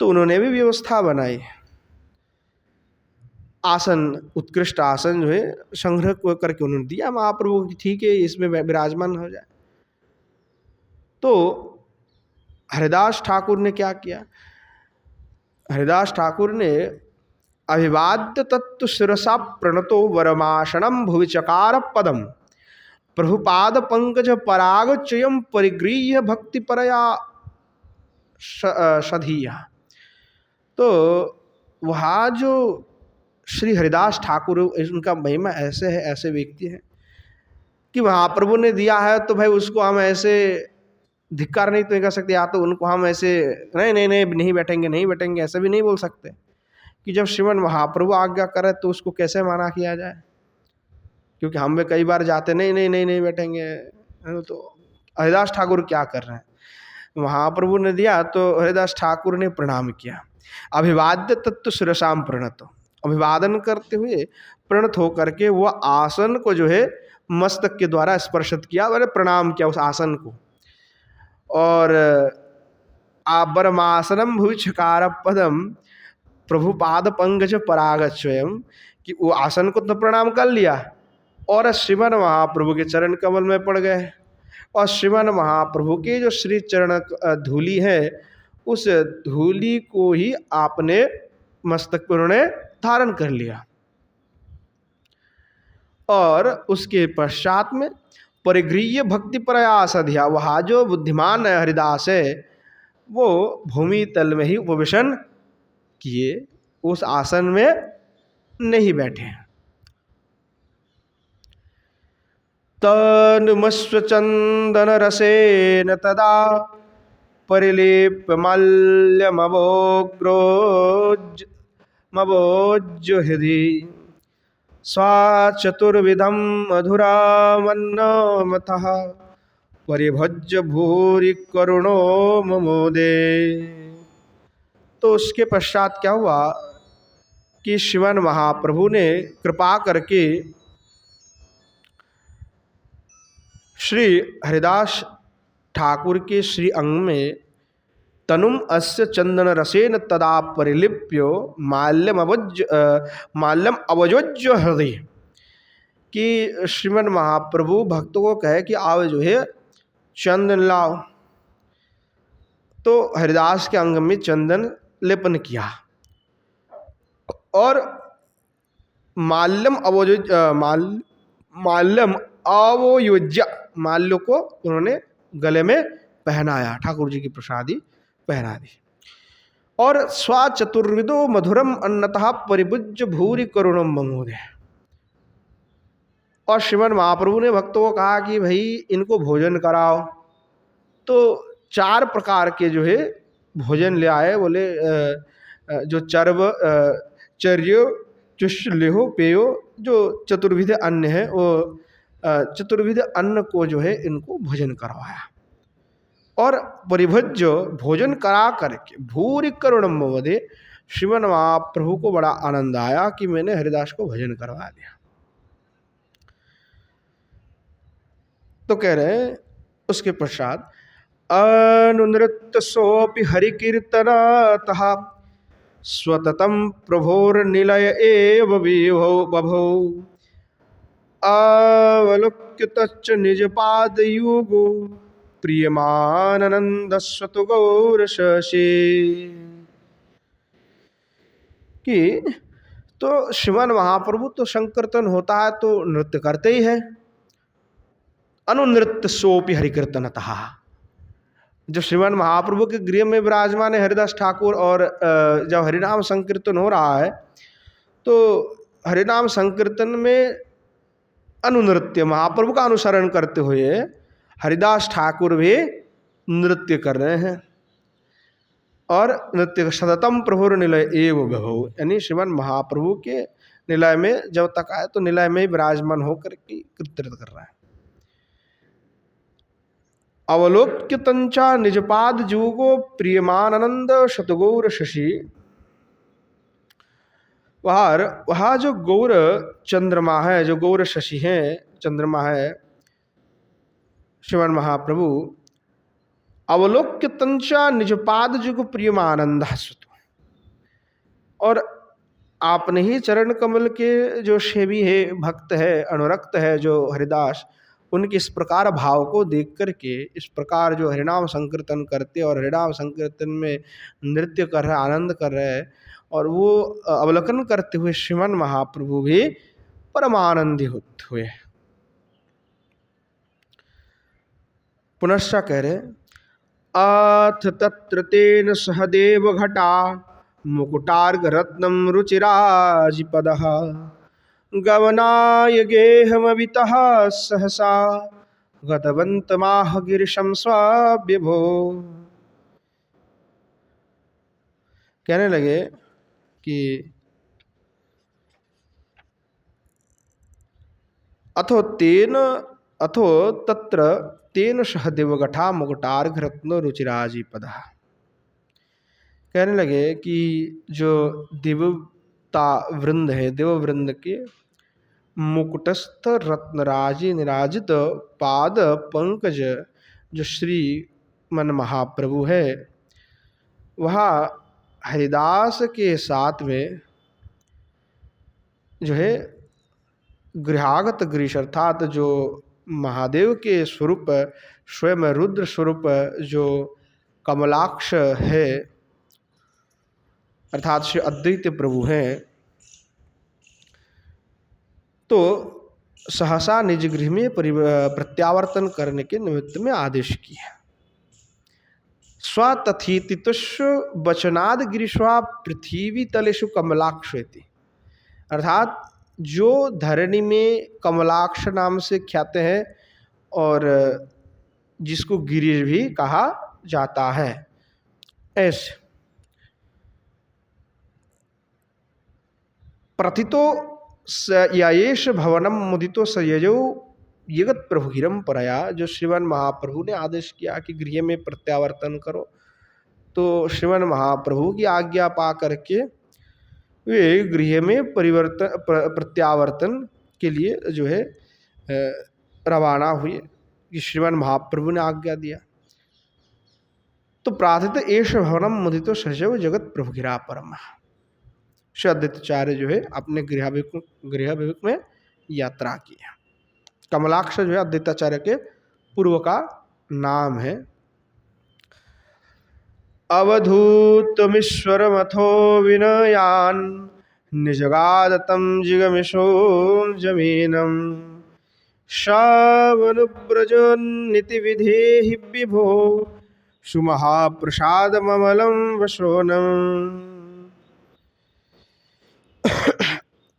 तो उन्होंने भी व्यवस्था बनाई, आसन, उत्कृष्ट आसन जो है संग्रह करके उन्होंने दिया महाप्रभु की, ठीक है इसमें विराजमान हो जाए। तो हरिदास ठाकुर ने क्या किया, हरिदास ठाकुर ने अभिवाद्य तत्व शिरसा प्रणतो वरमाशनम भुवि चकार पदम प्रभुपाद पंकज पराग चयम परिगृह्य भक्ति परया सधिया। तो वहाँ जो श्री हरिदास ठाकुर, उनका महिमा ऐसे है, ऐसे व्यक्ति हैं कि महाप्रभु ने दिया है तो भाई उसको हम ऐसे धिक्कार नहीं तो कर सकते, या तो उनको हम ऐसे नहीं बैठेंगे ऐसा भी नहीं बोल सकते कि जब श्रीमन महाप्रभु आज्ञा करे तो उसको कैसे माना किया जाए। क्योंकि हम भी कई बार जाते नहीं बैठेंगे, तो हरिदास ठाकुर क्या कर रहे हैं, महाप्रभु ने दिया तो हरिदास ठाकुर ने प्रणाम किया। अभिवाद्य तत्व शिरसाम प्रणत, अभिवादन करते हुए प्रणत होकर के वो आसन को जो है मस्तक के द्वारा स्पर्शित किया, मैंने प्रणाम किया उस आसन को। और आबरमासनम भुवि चकार पदम प्रभुपाद पंकज परागत स्वयं, कि वो आसन को तो प्रणाम कर लिया और श्रीमन महाप्रभु के चरण कमल में पड़ गए। और श्रीमन महाप्रभु के जो श्री चरण धूली है, उस धूली को ही आपने मस्तक पर उन्होंने धारण कर लिया। और उसके पश्चात में परिगृह्य भक्ति प्रयास अधिया, वहाँ जो बुद्धिमान हरिदास है वो भूमि तल में ही उपवेशन किए, उस आसन में नहीं बैठे। तनुमस्व चंदन रसेन तदा परिलेप्य मल्यमवोग्रोज हृदि स्वाचतुर्विधम मधुरामन्नमथः परिभज्य भूरि करुणो ममोदे। तो उसके पश्चात क्या हुआ कि श्रीमन महाप्रभु ने कृपा करके श्री हरिदास ठाकुर के श्री अंग में तनुम अस्य चंदन रसेन तदा परिलिप्यो माल्यम अवजोज्य हृदय, कि श्रीमन महाप्रभु भक्तों को कहे कि आओ जो है चंदन लाओ। तो हरिदास के अंग में चंदन लेपन किया और माल्यम अवयोज्य, माल्य को उन्होंने गले में पहनाया, ठाकुर जी की प्रसादी पहना दी। और स्वाचतुर्विदो मधुरम अन्नतः परिभुज्य भूरि करुणम ममोदे। और श्रीमन महाप्रभु ने भक्तों को कहा कि भाई इनको भोजन कराओ। तो 4 प्रकार के जो है भोजन ले आए। बोले जो चर्यो चुष्लेहो पेयो, जो चतुर्विध अन्न है, वो चतुर्विध अन्न को जो है इनको भोजन करवाया। और परिभज्य भोजन करा करके भूरि करुणम ममोदे, श्रीमन महाप्रभु को बड़ा आनंद आया कि मैंने हरिदास को भोजन करवा दिया। तो कह रहे हैं उसके पश्चात अनुनृत्य सोपि हरिकीर्तनतः स्वततम प्रभोर्निलय एव बभौ अवलोक्य तच्च निजपादयुगो प्रियमानंद स्वतु गौर शशि। कि तो श्रीमन महाप्रभु तो संकीर्तन होता है तो नृत्य करते ही है। अनुनृत्य सोपि हरिकीर्तनतः, जो श्रीमन महाप्रभु के गृह में विराजमान है हरिदास ठाकुर, और जब हरिनाम संकीर्तन हो रहा है तो हरिनाम संकीर्तन में अनुनृत्य महाप्रभु का अनुसरण करते हुए हरिदास ठाकुर भी नृत्य कर रहे हैं। और नृत्य सततम प्रभुर निलय एव बभौ, यानी श्रीमन महाप्रभु के निलय में जब तक आए तो निलय में ही विराजमान होकर के कीर्तन कर रहा है। अवलोक्य तंचा निजपाद जुगो प्रियमानंद शतगौर शशि। वहाँ जो गौर चंद्रमा है, जो गौर शशि है, चंद्रमा है श्रीमन महाप्रभु, अवलोक्य तंचा निजपाद जुग प्रियमानंद सुत। और आपने ही चरण कमल के जो सेवी है, भक्त है, अनुरक्त है जो हरिदास, उनके इस प्रकार भाव को देख करके इस प्रकार जो हरिनाम संकीर्तन करते और हरिनाम संकीर्तन में नृत्य कर रहे, आनंद कर रहे हैं, और वो अवलोकन करते हुए श्रीमन महाप्रभु भी परमानंदित हुए। पुनश्च कह रहे अथ तत्र तेन सहदेव घटा मुकुटार्घ रत्नम रुचिराजिपदः गमनाय गेहमवितः सहसा गतवन्तमाह गिरिशं स्वाभ्यभो। कहने लगे कि अथो तत्र तेन सहदेव घटा मुकुटार्घ रत्न रुचिराजिपदः। कहने लगे कि जो देवता वृंद है, देव वृंद के मुकुटस्थ रत्नराजी निराजित पाद पंकज जो श्री मन महाप्रभु है, वह हरिदास के साथ में जो है गृहागत गृह अर्थात जो महादेव के स्वरूप स्वयं रुद्र स्वरूप जो कमलाक्ष है अर्थात श्री अद्वैत प्रभु हैं, तो सहसा निज गृह में प्रत्यावर्तन करने के निमित्त में आदेश किया। स्वतथितितुष्व वचनाद गिरीश्वा पृथ्वी तलेषु कमलाक्षेति, अर्थात जो धरणी में कमलाक्ष नाम से ख्यात है और जिसको गिरीश भी कहा जाता है। ऐसे प्रथितो यायेश भवनम मुदितो सयजो जगत प्रभु गिरम परया, जो श्रीमान महाप्रभु ने आदेश किया कि गृह में प्रत्यावर्तन करो, तो श्रीमान महाप्रभु की आज्ञा पा करके वे गृह में प्रत्यावर्तन के लिए जो है रवाना हुए कि श्रीमान महाप्रभु ने आज्ञा दिया। तो प्रार्थित एष भवनम मुदितो सजव जगत प्रभु गिरा परम, श्री अद्वैताचार्य जो है अपने गृह में यात्रा की। कमलाक्ष जो है अद्वैताचार्य के पूर्व का नाम है। अवधूतमीश्वरमथो विनयान निजगादतं जिगमिषो जमीनम शावनुव्रजन्निति विधेहि विभो सुमहाप्रसादममलं वशोनम।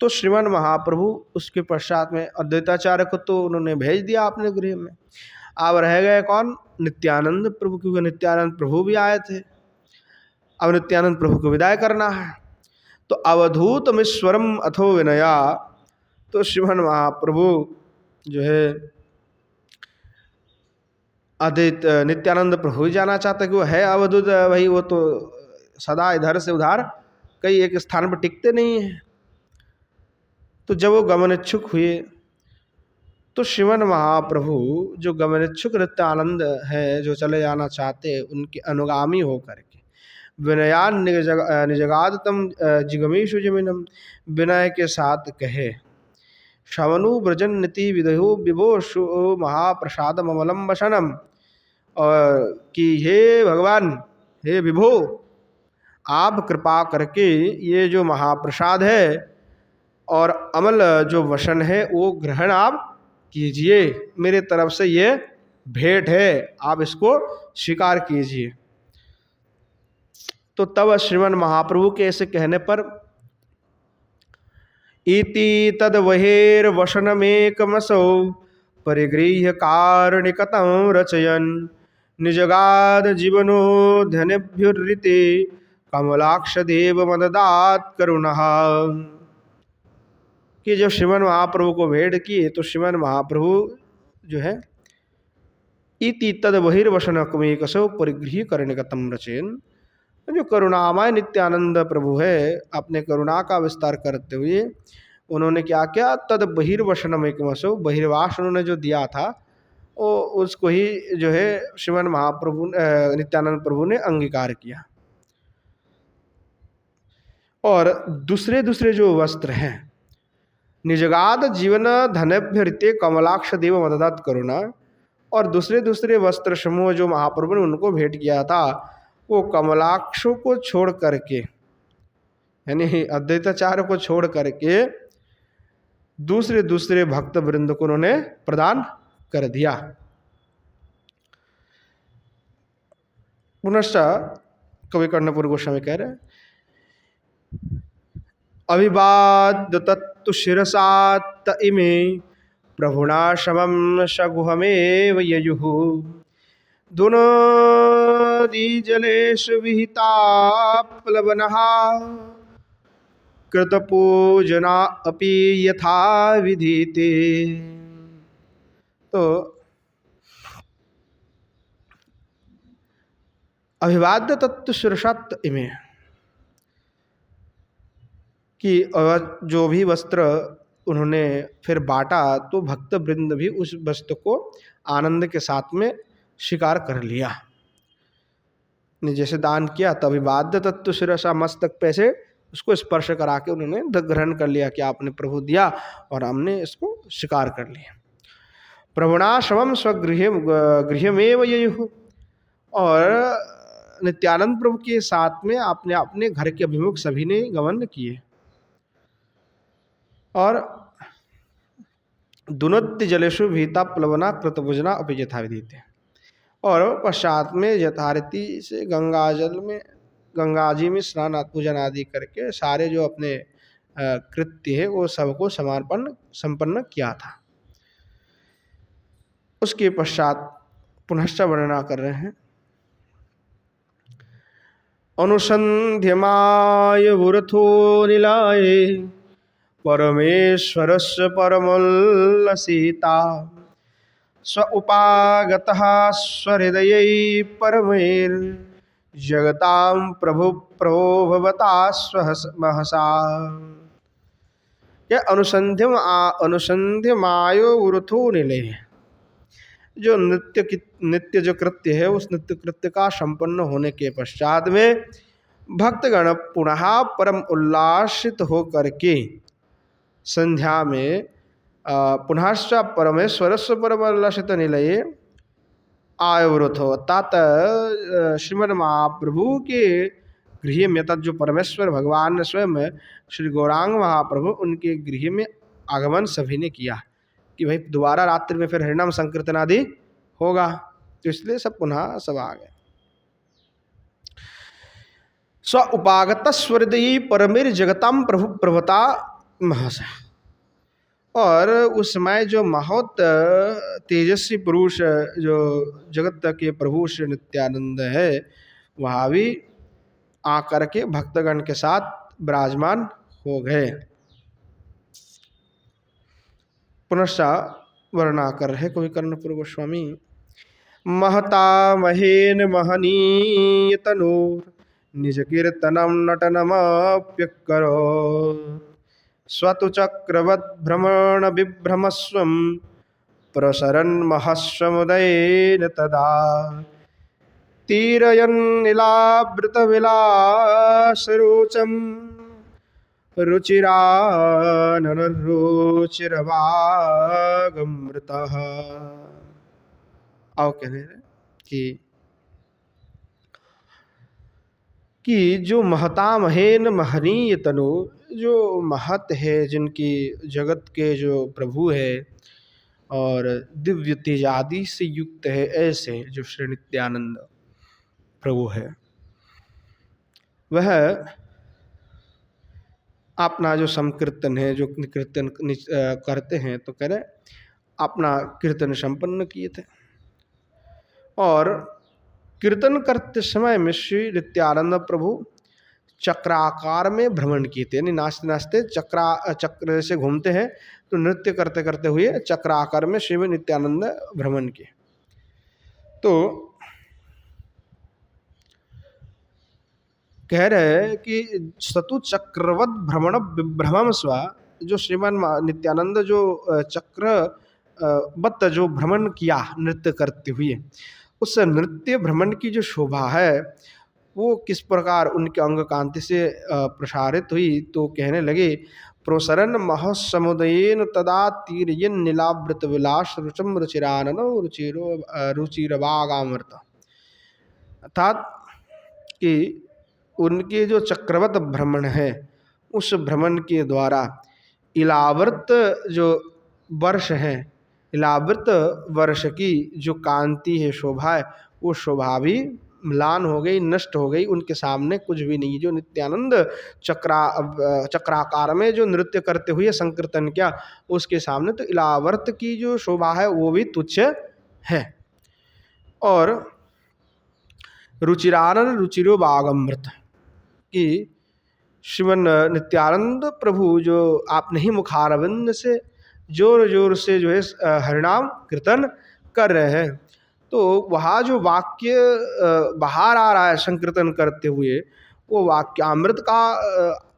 तो श्रीमान महाप्रभु उसके पश्चात में अद्वैताचार्य को तो उन्होंने भेज दिया अपने गृह में। अब रह गए कौन? नित्यानंद प्रभु, क्योंकि नित्यानंद प्रभु भी आए थे। अब नित्यानंद प्रभु को विदाई करना है। तो अवधूतमीश्वरम अथो विनया, तो श्रीमान महाप्रभु जो है अद्वैत नित्यानंद प्रभु ही जाना चाहते कि वो है अवधूत भाई, वो तो सदा इधर से उधर कई एक स्थान पर टिकते नहीं है। तो जब वो गमनेच्छुक हुए तो श्रीमान महाप्रभु जो गमनेच्छुक नित्यानंद है, जो चले जाना चाहते, उनके अनुगामी होकर के विनयान निजगादतम जिगमीषु जमीनम, विनय के साथ कहे शवनु ब्रजन नीति विदहो विभो महाप्रसाद ममलम वसनम, और कि हे भगवान, हे विभो, आप कृपा करके ये जो महाप्रसाद है और अमल जो वसन है वो ग्रहण आप कीजिए, मेरे तरफ से ये भेंट है, आप इसको स्वीकार कीजिए। तो तब श्रीमान महाप्रभु के ऐसे कहने पर इति तद वहेर वसनमेकमसौ परिगृह्य कारणिकतं रचयन निजगाद जीवनो धनेभ्युर्ऋते कमलाक्ष देव मददात करुणः। कि जब श्रीमान महाप्रभु को भेंट किए तो श्रीमान महाप्रभु जो है इति तद बहिर्वसनकमेकसौ परिगृह्य कारणिकतं रचयन, जो करुणामय नित्यानंद प्रभु है, अपने करुणा का विस्तार करते हुए उन्होंने क्या किया? तद बहिर्वसनम एकमसो, बहिर्वास उन्होंने जो दिया था वो उसको ही जो है श्रीमान महाप्रभु नित्यानंद प्रभु ने अंगीकार किया। और दूसरे दूसरे जो वस्त्र हैं, निजगाद जीवन धनेभ्य ऋते कमलाक्ष देव मददात करुणा, और दूसरे दूसरे वस्त्र समूह जो महाप्रभु ने उनको भेंट किया था, वो कमलाक्षों को छोड़ करके, यानी अद्वैताचार्य को छोड़ करके दूसरे दूसरे भक्त वृंद को उन्होंने प्रदान कर दिया। पुनश्च कवि कर्णपुर गोस्वामी कह रहे हैं अभिवाद्य तत्तु शिरसात्त इमे प्रभुणा समम सगुहमेव ययुः दुनोदी जलेषु विहिता प्लवनः कृतपूजना अपि यथा विधीते। तो अभिवाद्य तत्व शिरसात्त इमे, कि जो भी वस्त्र उन्होंने फिर बांटा तो भक्त वृंद भी उस वस्त्र को आनंद के साथ में स्वीकार कर लिया। ने जैसे दान किया तभी बाध्य तत्व शिरसा मस्तक पे से उसको स्पर्श करा के उन्होंने ग्रहण कर लिया कि आपने प्रभु दिया और हमने इसको स्वीकार कर लिया। प्रभुणाश्रमम स्वगृह गृहमेव ययुः, और नित्यानंद प्रभु के साथ में आपने अपने घर के अभिमुख सभी ने गमन किए। और दुनोत्य जलेशु भीता प्लवना कृतभुजना अपि यथा विदिते, और पश्चात में यथारीति से गंगा जी में स्नान पूजन आदि करके सारे जो अपने कृत्य है वो सबको संपन्न किया था। उसके पश्चात पुनश्च वर्णना कर रहे हैं। अनुसंध्यमाय वुरथो निलाय परमेश्वरस्य परमोल्लसिता, स्व उपागतः स्वहृदयै परमैर् जगतां प्रभु प्रभवता स्वमहसा। यह अनुसंध्यमायो वृथो निलय, जो नित्य जो कृत्य है उस नित्य कृत्य का संपन्न होने के पश्चात में भक्तगण पुनः परम उल्लासित होकर के संध्या में पुनश्च परमेश्वरस्य परम उल्लासित निलये आयुवृत हो, तात श्रीमद महाप्रभु के गृह में, तत् जो परमेश्वर भगवान ने स्वयं श्री गौरांग महाप्रभु उनके गृह में आगमन सभी ने किया कि भाई दोबारा रात्रि में फिर हरिनाम संकीर्तन आदि होगा, तो इसलिए सब पुनः सब आ गए। स्व उपागत स्वहृदयी परमेर जगताम प्रभु प्रभता महसा, और उस समय जो बहुत तेजस्वी पुरुष जो जगत के प्रभु श्री नित्यानंद है वह भी आकर के भक्तगण के साथ विराजमान हो गए। पुनश्च वर्णना कर रहे कवि कर्णपुर गोस्वामी। महता महेन महनीय तनूर निज कीर्तनम नटनमप्यकरो, स्वतु चक्रवत् भ्रमण विभ्रमस्वं प्रसरन् महस्वमुदयेन तदा, तीरयन्निलावृत विलासरोचम रुचिरानरुचिरवागमृतः। आओ कहने कि जो महता महेन महनीय तनु, जो महत है जिनकी जगत के जो प्रभु है और दिव्य तेज आदि से युक्त है, ऐसे जो श्री नित्यानंद प्रभु है, वह अपना जो संकीर्तन है, जो कीर्तन करते हैं, तो कह रहे अपना कीर्तन संपन्न किए थे। और कीर्तन करते समय में श्री नित्यानंद प्रभु चक्राकार में भ्रमण किए थे, यानी नाचते नाचते चक्र से घूमते हैं, तो नृत्य करते करते हुए चक्राकार में श्री नित्यानंद भ्रमण किए। तो कह रहे कि सतु चक्रवत भ्रमण विभ्रमम स्व, जो श्रीमान नित्यानंद जो चक्रवत जो भ्रमण किया नृत्य करते हुए, उस नृत्य भ्रमण की जो शोभा है वो किस प्रकार उनके अंग कांति से प्रसारित हुई। तो कहने लगे प्रोसरन महसमुदयेन तदा तीर्यन नीलावृत विलास रुचम रुचिराननो रुचिरवागामृत, अर्थात कि उनके जो चक्रवत भ्रमण है उस भ्रमण के द्वारा इलावृत जो वर्ष है, इलावृत वर्ष की जो कांति है, शोभा है, वो शोभा भी म्लान हो गई, नष्ट हो गई, उनके सामने कुछ भी नहीं। जो नित्यानंद चक्राकार में जो नृत्य करते हुए संकीर्तन किया, उसके सामने तो इलावर्त की जो शोभा है वो भी तुच्छ है। और रुचिरानन रुचिरो बागमृत, कि श्रीमन नित्यानंद प्रभु जो आपने ही मुखारविंद से जोर जोर से जो है हरिनाम कीर्तन कर रहे हैं, तो वहाँ जो वाक्य बाहर आ रहा है संकीर्तन करते हुए, वो वाक्यामृत का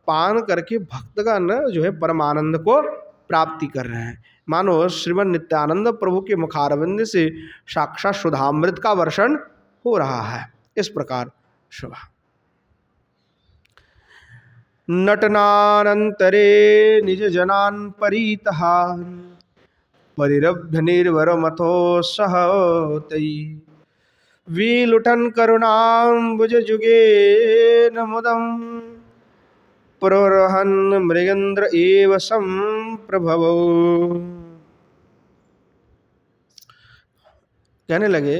पान करके भक्तगण जो है परमानंद को प्राप्ति कर रहे हैं। मानो श्रीमन नित्यानंद प्रभु के मुखारविंद से साक्षात सुधामृत का वर्षण हो रहा है। इस प्रकार शोभा। नटनानंतरे निज जनान परितः परिरभ्य निर्वरमथो सह तई विलुठन करुणाम्बुज जुगे नमुदम प्रोरहन मृगेन्द्र एव संप्रभवो। कहने लगे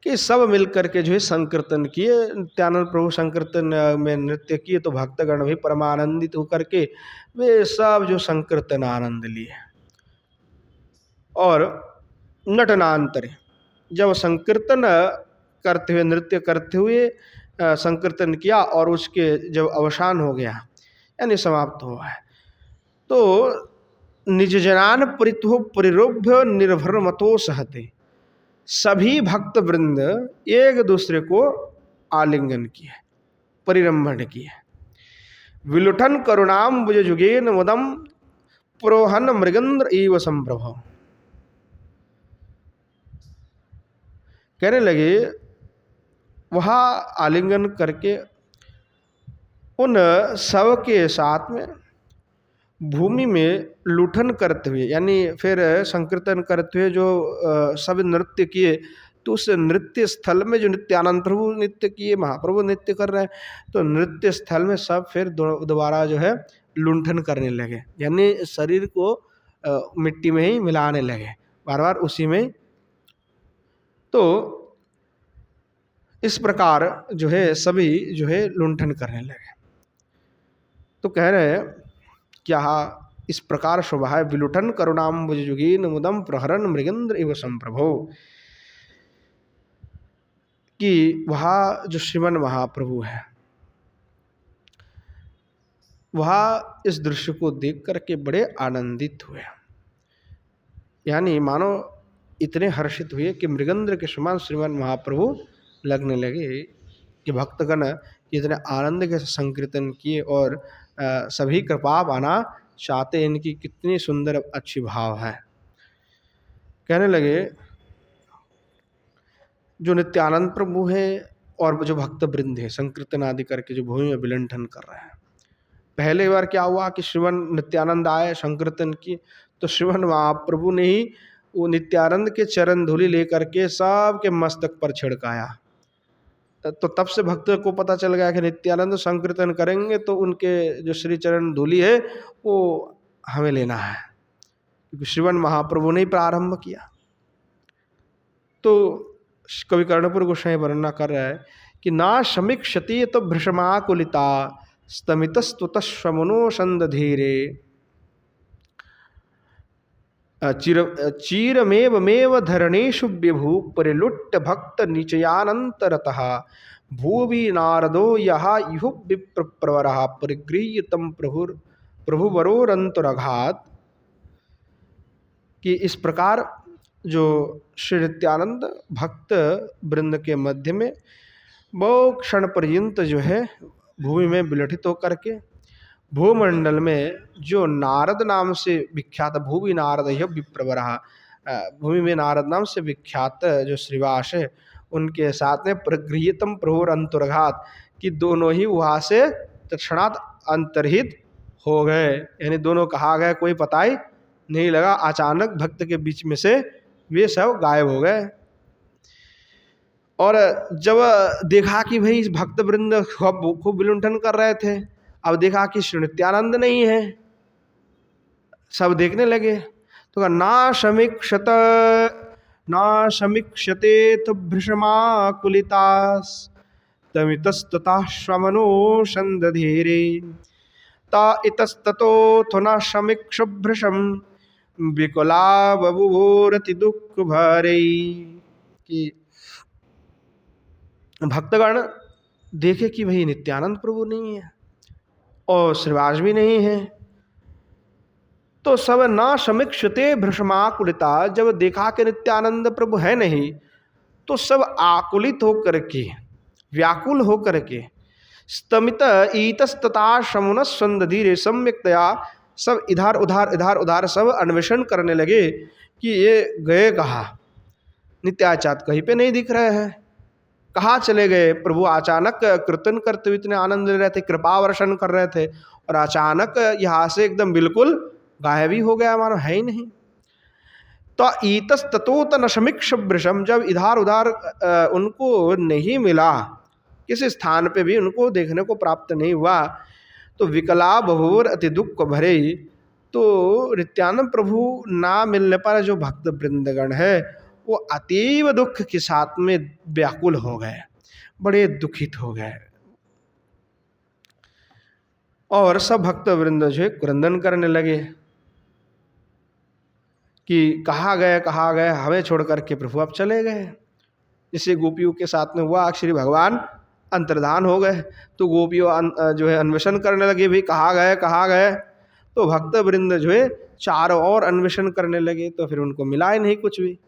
कि सब मिलकर के जो है संकीर्तन किए, नित्यानंद प्रभु संकीर्तन में नृत्य किए तो भक्तगण भी परमानंदित होकर के वे सब जो संकीर्तन आनंद लिए। और नटनांतरे जब संकीर्तन करते हुए, नृत्य करते हुए संकीर्तन किया और उसके जब अवसान हो गया यानी समाप्त हुआ है, तो निज जनान परितो परिरोभ्य निर्भर मतो सहते, सभी भक्त वृंद एक दूसरे को आलिंगन किए, परिरंभण किए। विलुठन करुणाम बुज जुगेन मुदम प्रोहन मृगेन्द्र एव संप्रभव। कहने लगे वहाँ आलिंगन करके उन सब के साथ में भूमि में लुठन करते हुए, यानी फिर संकीर्तन करते हुए जो सब नृत्य किए, तो उस नृत्य स्थल में जो नित्यानंद प्रभु नृत्य किए, महाप्रभु नृत्य कर रहे हैं, तो नृत्य स्थल में सब फिर दोबारा जो है लुंठन करने लगे, यानी शरीर को मिट्टी में ही मिलाने लगे बार बार उसी में। तो इस प्रकार जो है सभी जो है लुंठन करने लगे। तो कह रहे हैं क्या इस प्रकार शोभा है, विलुठन करुणाम्बुज जुगीन मुदम प्रहरन मृगेन्द्र एव संप्रभो, कि वहाँ जो श्रीमन महाप्रभु है वहाँ इस दृश्य को देख करके बड़े आनंदित हुए, यानी मानो इतने हर्षित हुए कि मृगेन्द्र के समान श्रीमन महाप्रभु लगने लगे कि भक्तगण इतने आनंद के संकीर्तन किए और सभी कृपा पाना चाहते, इनकी कितनी सुंदर अच्छी भाव है। कहने लगे जो नित्यानंद प्रभु है और जो भक्त वृंद है संकीर्तन आदि करके जो भूमि में विलंठन कर रहे हैं, पहले बार क्या हुआ कि श्रीमन नित्यानंद आए संकीर्तन की, तो श्रीमन महाप्रभु ने ही वो नित्यानंद के चरण धूलि लेकर के सबके मस्तक पर छिड़काया। तो तब से भक्त को पता चल गया कि नित्यानंद संकीर्तन करेंगे तो उनके जो श्री चरण धूलि है वो हमें लेना है, क्योंकि श्रीमन महाप्रभु ने ही प्रारंभ किया। तो कवि कर्णपुर गोसाई वर्णना कर रहा है कि ना समीक्षति तो भृशमाकुलिता स्तमितस्तुतश्वमनो संदधीरे चीरमेव धरणेषु विभु परिलुट्ट भक्त निचयानंतरतः भूवि नारदो यहा इहु विप्रवरः परिगृह्यतम प्रभुवरोरंतरघात। कि इस प्रकार जो श्री नित्यानंद भक्त वृंद के मध्य में बहु क्षण पर्यंत जो है भूमि में विलठित होकर के भूमंडल में जो नारद नाम से विख्यात भूवि नारद यह विप्रवरः, भूमि में नारद नाम से विख्यात जो श्रीवास है उनके साथ में प्रगृह्यतम प्रभुर अंतर्घात, कि दोनों ही वहाँ से तत्क्षणात अंतर्हित हो गए, यानी दोनों कहाँ गए कोई पता ही नहीं लगा, अचानक भक्त के बीच में से वे सब गायब हो गए। और जब देखा कि भाई भक्त वृंद खूब विलुंठन कर रहे थे, अब देखा कि श्री नित्यानंद नहीं है, सब देखने लगे, तो ना समीक्षते तो भृशमाकुलितास तमितस्तता श्वमनो संदधीरे ता इतस्ततो न समीक्ष भृशम विकला बभूवोरति दुख भरे। कि भक्तगण देखे कि भाई नित्यानंद प्रभु नहीं है और श्रीवास भी नहीं है, तो सब ना समीक्षते भृशमाकुलिता, जब देखा कि नित्यानंद प्रभु है नहीं तो सब आकुलित होकर के व्याकुल होकर के स्तमित ईतस्तता शमुन संदधीरे सम्यक्तया सब इधर उधर सब अन्वेषण करने लगे कि ये गए कहाँ, नित्याचार्य कहीं पे नहीं दिख रहे हैं, कहाँ चले गए प्रभु? अचानक कीर्तन करते हुए इतने आनंद ले रहे थे, कृपा वर्षण कर रहे थे, और अचानक यहाँ से एकदम बिल्कुल गायब ही हो गया, मानो है ही नहीं। तो ईतस ततोत न समीक्ष वृषम, जब इधर उधर उनको नहीं मिला, किसी स्थान पे भी उनको देखने को प्राप्त नहीं हुआ, तो विकला बभूवर अति दुख भरे। तो नित्यानंद प्रभु ना मिलने पर जो भक्त वृंदगण है वो अतीव दुख के साथ में व्याकुल हो गए, बड़े दुखित हो गए, और सब भक्त वृंद जो है क्रंदन करने लगे कि कहाँ गए, हमें छोड़ करके प्रभु अब चले गए। जिससे गोपियों के साथ में हुआ, श्री भगवान अंतर्धान हो गए, तो गोपियों जो है अन्वेषण करने लगे, भी कहाँ गए। तो भक्त वृंद जो है चारों ओर अन्वेषण करने लगे, तो फिर उनको मिला ही नहीं कुछ भी।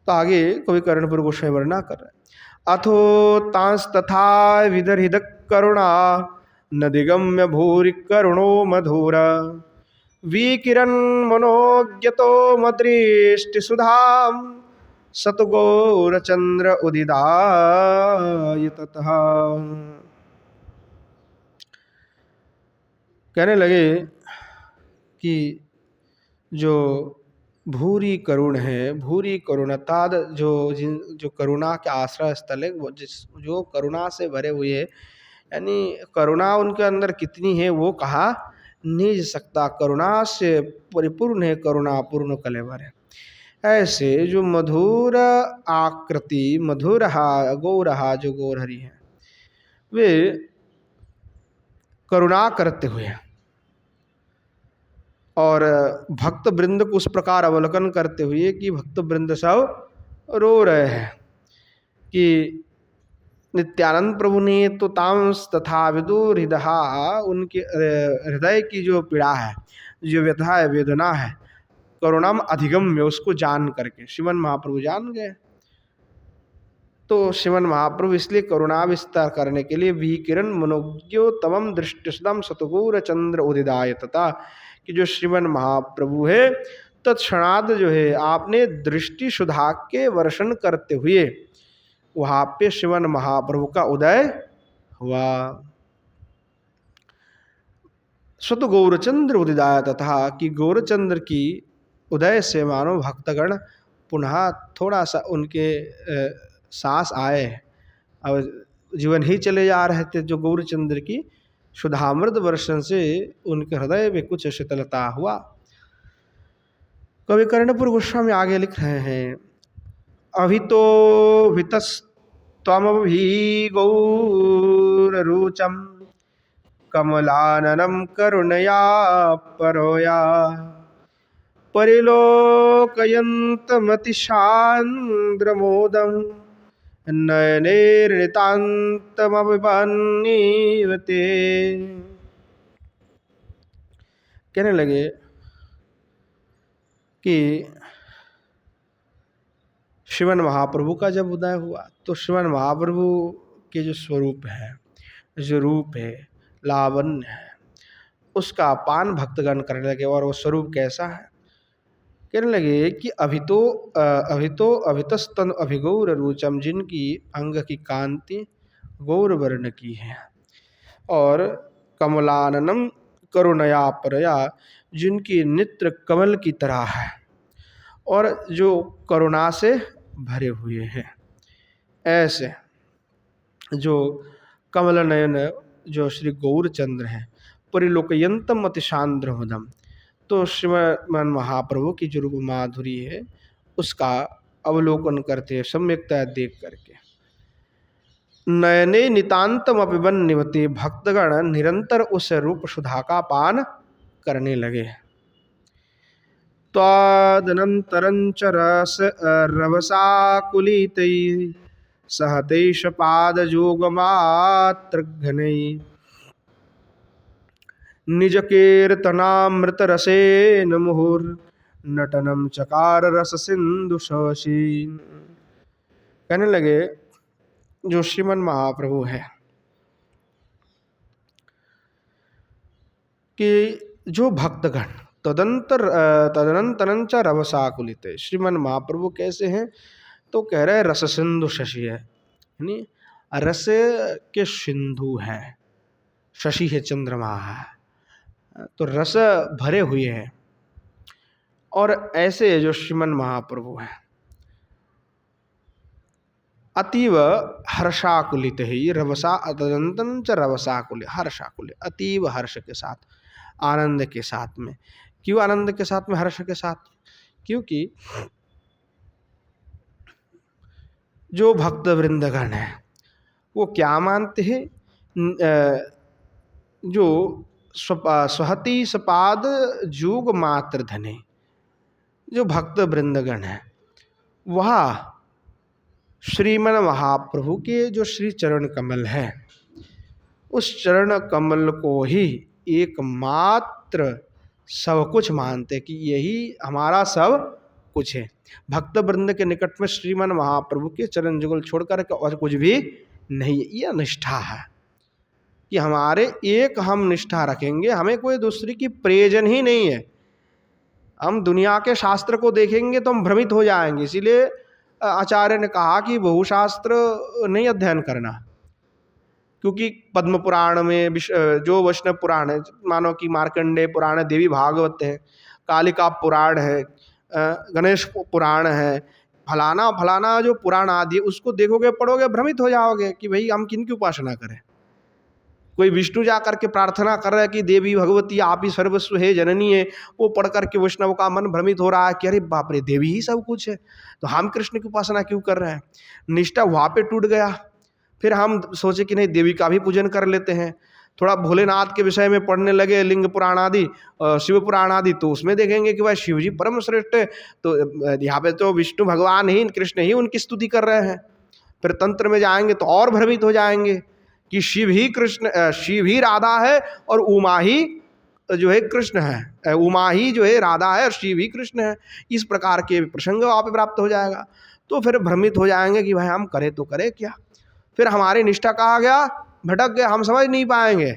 तो आगे कवि कर्णपुर गोस्वामी वर्णना कर रहे हैं, अथो तांस तथा विदर्हित करुणा न दिगम्य भूरि करुणो मधुर विकिरण मनोज्ञतो मदृष्टि सुधाम सतगौरचंद्र उदिदाय ततः। कहने लगे कि जो भूरी करुण है, भूरी करुणता, जो करुणा के आश्रय स्थल है, वो जो करुणा से भरे हुए है, यानी करुणा उनके अंदर कितनी है वो कहा नहीं जा सकता। करुणा से परिपूर्ण है, करुणा पूर्ण कलेवर है। ऐसे जो मधुर आकृति, मधुरहा गौरहा, जो गौरहरि है, वे करुणा करते हुए और भक्त वृंद को उस प्रकार अवलोकन करते हुए कि भक्त वृंद सब रो रहे हैं कि नित्यानंद प्रभु ने तो तांस तथा विदुर हृदय, उनके हृदय की जो पीड़ा है, जो व्यथा है, वेदना है, करुणाम अधिगम्य, उसको जान करके श्रीमन महाप्रभु जान गए। तो श्रीमन महाप्रभु इसलिए करुणा विस्तार करने के लिए विकिरण मनोज्ञोतमम दृष्टिसदम सतगौर चंद्र उदिदाय तथा, कि जो श्रीमन महाप्रभु है तत्क्षणाद जो है आपने दृष्टि सुधा के वर्षण करते हुए वहाँ पे श्रीमन महाप्रभु का उदय हुआ। स्वत गौरचंद्र उदिदाय तथा, कि गौरचंद्र की उदय से मानो भक्तगण पुनः थोड़ा सा उनके सांस आए, अब जीवन ही चले जा रहे थे, जो गौरचंद्र की सुधामृत वर्षण से उनके हृदय में कुछ शीतलता हुआ। कवि कर्णपुर गोस्वामी आगे लिख रहे हैं, अभितो भितस्त्वमभि गौररुचम कमलाननं करुणया परोया परिलोकयन्तमतिशान्द्रमोदं नयनैर्नितान्तमभिमन्यते। कहने लगे कि श्रीमन महाप्रभु का जब उदय हुआ तो श्रीमन महाप्रभु के जो स्वरूप है, जो रूप है, लावण्य है, उसका पान भक्तगण करने लगे। और वो स्वरूप कैसा है? कहने लगे कि अभितस्तन अभिगौर रुचम, जिनकी अंग की कांति गौर वर्ण की है, और कमलाननम करुणया परया, जिनकी नेत्र कमल की तरह है और जो करुणा से भरे हुए हैं। ऐसे जो कमल नयन जो श्री गौरचंद्र हैं, परिलोकयंतम अतिशांद्र मदम, तो श्रीमन महाप्रभु की जो रूप माधुरी है उसका अवलोकन करते हैं, सम्यकता देख करके नयने नितांतम अपिबन निवते, भक्तगण निरंतर उस रूप सुधा का पान करने लगे। तदनंतरंच रस रवसाकुलितै सहतेश पाद जोगमात्रघ्नै निज कीर्तनामृत रसेन मुहुर्नटनम चकार रस सिंधु शशि। कहने लगे जो श्रीमन महाप्रभु है कि जो भक्तगण तदनंतरंच रवसाकुलित, श्रीमन महाप्रभु कैसे हैं? तो कह रहे रस सिंधु शशि है, यानी रस के सिंधु है, शशि है चंद्रमा है, तो रस भरे हुए हैं। और ऐसे जो श्रीमन महाप्रभु हैं अतीव हर्षाकुलित ही रवसा अतंतम च रवसाकुल, हर्षाकुल, अतीव हर्ष के साथ, आनंद के साथ में। क्यों आनंद के साथ में, हर्ष के साथ? क्योंकि जो भक्त वृंदगण है वो क्या मानते हैं, जो स्वहति सपाद जुग मात्र धने, जो भक्त वृंदगण है वह श्रीमन महाप्रभु के जो श्री चरण कमल है उस चरण कमल को ही एकमात्र सब कुछ मानते कि यही हमारा सब कुछ है। भक्त वृंद के निकट में श्रीमन महाप्रभु के चरण जुगल छोड़कर के और कुछ भी नहीं है। यह निष्ठा है कि हमारे एक हम निष्ठा रखेंगे, हमें कोई दूसरी की प्रयोजन ही नहीं है। हम दुनिया के शास्त्र को देखेंगे तो हम भ्रमित हो जाएंगे। इसीलिए आचार्य ने कहा कि बहुशास्त्र नहीं अध्ययन करना, क्योंकि पद्म पुराण में जो वैष्णव पुराण है, मानो कि मार्कंडेय पुराण है, देवी भागवत है, कालिका पुराण है, गणेश पुराण है, फलाना फलाना जो पुराण आदि, उसको देखोगे पढ़ोगे भ्रमित हो जाओगे कि भाई हम किन की उपासना करें। कोई विष्णु जा करके प्रार्थना कर रहा है कि देवी भगवती आप ही सर्वस्व है, जननी है, वो पढ़ करके वैष्णव का मन भ्रमित हो रहा है कि अरे बाप रे देवी ही सब कुछ है, तो हम कृष्ण की उपासना क्यों कर रहे हैं। निष्ठा वहाँ पे टूट गया। फिर हम सोचे कि नहीं देवी का भी पूजन कर लेते हैं। थोड़ा भोलेनाथ के विषय में पढ़ने लगे, लिंग पुराण आदि, शिव पुराण आदि, तो उसमें देखेंगे कि भाई शिव जी परम श्रेष्ठ है, तो यहाँ पे तो विष्णु भगवान ही, कृष्ण ही उनकी स्तुति कर रहे हैं। फिर तंत्र में जाएंगे तो और भ्रमित हो जाएंगे कि शिव ही कृष्ण, शिव ही राधा है और उमा ही जो है कृष्ण है, उमा ही जो है राधा है और शिव ही कृष्ण है। इस प्रकार के प्रसंग वहाँ पे प्राप्त हो जाएगा। तो फिर भ्रमित हो जाएंगे कि भाई हम करें तो करें क्या। फिर हमारी निष्ठा कहाँ गया, भटक गए, हम समझ नहीं पाएंगे।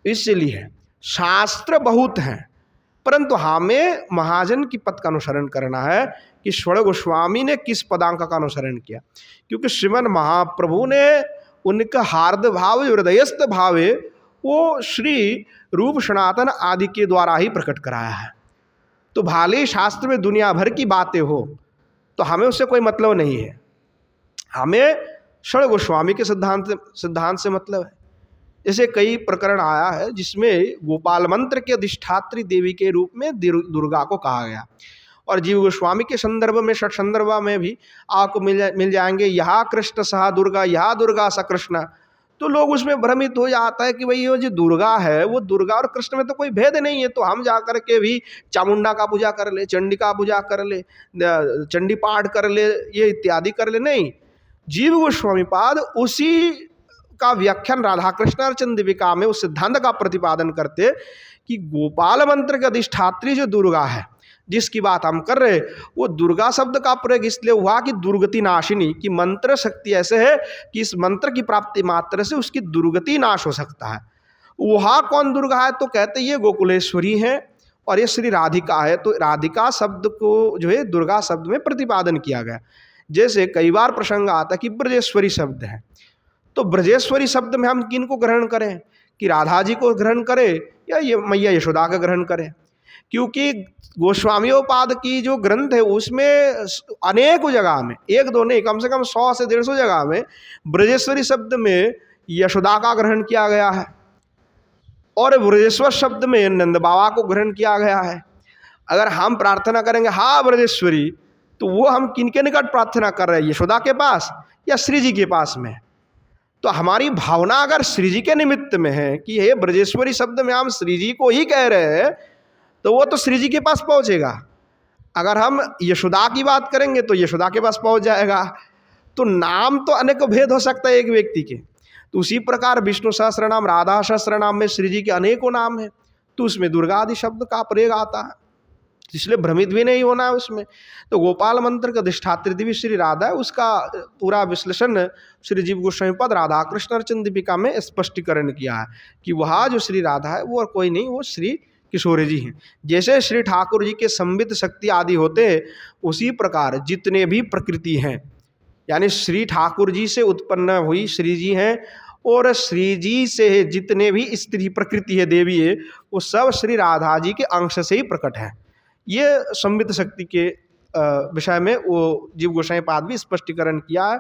इसलिए शास्त्र बहुत हैं, परंतु हमें महाजन की पद का अनुसरण करना है कि षड़ गोस्वामी ने किस पदांक का अनुसरण किया। क्योंकि श्रीमन महाप्रभु ने उनका हार्द भाव, हृदयस्थ भाव है, वो श्री रूप सनातन आदि के द्वारा ही प्रकट कराया है। तो भाले शास्त्र में दुनिया भर की बातें हो तो हमें उससे कोई मतलब नहीं है। हमें षड़ गोस्वामी के सिद्धांत से मतलब है। जैसे कई प्रकरण आया है जिसमें गोपाल मंत्र के अधिष्ठात्री देवी के रूप में दुर्गा को कहा गया, और जीव गोस्वामी के संदर्भ में, षट संदर्भ में भी आपको मिल जाएंगे, यहाँ कृष्ण सहा दुर्गा, यहाँ दुर्गा स कृष्ण। तो लोग उसमें भ्रमित हो जाता है कि भाई ये जो दुर्गा है वो दुर्गा और कृष्ण में तो कोई भेद नहीं है, तो हम जा कर के भी चामुंडा का पूजा कर ले, चंडी का पूजा कर ले, चंडी पाठ कर ले, ये इत्यादि कर ले। नहीं, जीव गोस्वामी पाद उसी का व्याख्यान राधा कृष्ण अर्चन दीपिका में उस सिद्धांत का प्रतिपादन करते कि गोपाल मंत्र के अधिष्ठात्री जो दुर्गा है जिसकी बात हम कर रहे, वो दुर्गा शब्द का प्रयोग इसलिए हुआ कि दुर्गति नाशिनी की मंत्र शक्ति ऐसे है कि इस मंत्र की प्राप्ति मात्र से उसकी दुर्गति नाश हो सकता है। वहाँ कौन दुर्गा है, तो कहते ये गोकुलेश्वरी है और ये श्री राधिका है। तो राधिका शब्द को जो है दुर्गा शब्द में प्रतिपादन किया गया। जैसे कई बार प्रसंग आता कि ब्रजेश्वरी शब्द है, तो ब्रजेश्वरी शब्द में हम किन को ग्रहण करें, कि राधा जी को ग्रहण करें या ये मैया यशोदा का ग्रहण करें। क्योंकि गोस्वामियोपाद की जो ग्रंथ है उसमें अनेकों जगह में, एक दो नहीं, कम से कम 100 से 150 जगह में ब्रजेश्वरी शब्द में यशोदा का ग्रहण किया गया है और ब्रजेश्वर शब्द में नंद बाबा को ग्रहण किया गया है। अगर हम प्रार्थना करेंगे हाँ ब्रजेश्वरी, तो वो हम किनके निकट प्रार्थना कर रहे हैं, यशोदा के पास या श्री जी के पास में। तो हमारी भावना अगर श्री जी के निमित्त में है कि हे ब्रजेश्वरी शब्द में हम श्री जी को ही कह रहे हैं, तो वो तो श्री जी के पास पहुंचेगा। अगर हम यशोदा की बात करेंगे तो यशोदा के पास पहुंच जाएगा। तो नाम तो अनेक भेद हो सकता है एक व्यक्ति के। तो उसी प्रकार विष्णु सहस्त्र नाम, राधा सहस्त्र नाम में श्री जी के अनेकों नाम हैं, तो उसमें दुर्गा आदि शब्द का प्रयोग आता है, इसलिए भ्रमित भी नहीं होना है उसमें। तो गोपाल मंत्र का अधिष्ठात्री देवी श्री राधा है, उसका पूरा विश्लेषण श्री जीव गोस्वामी पद राधा कृष्ण अर्चन दीपिका में स्पष्टीकरण किया है कि वह जो श्री राधा है वो और कोई नहीं, वो श्री किशोरी जी हैं। जैसे श्री ठाकुर जी के संबित शक्ति आदि होते हैं, उसी प्रकार जितने भी प्रकृति हैं, यानी श्री ठाकुर जी से उत्पन्न हुई श्री जी हैं, और श्री जी से जितने भी स्त्री प्रकृति है, देवी है, वो सब श्री राधा जी के अंश से ही प्रकट है। ये संबित शक्ति के विषय में वो जीव गोसाई पाद भी स्पष्टीकरण किया है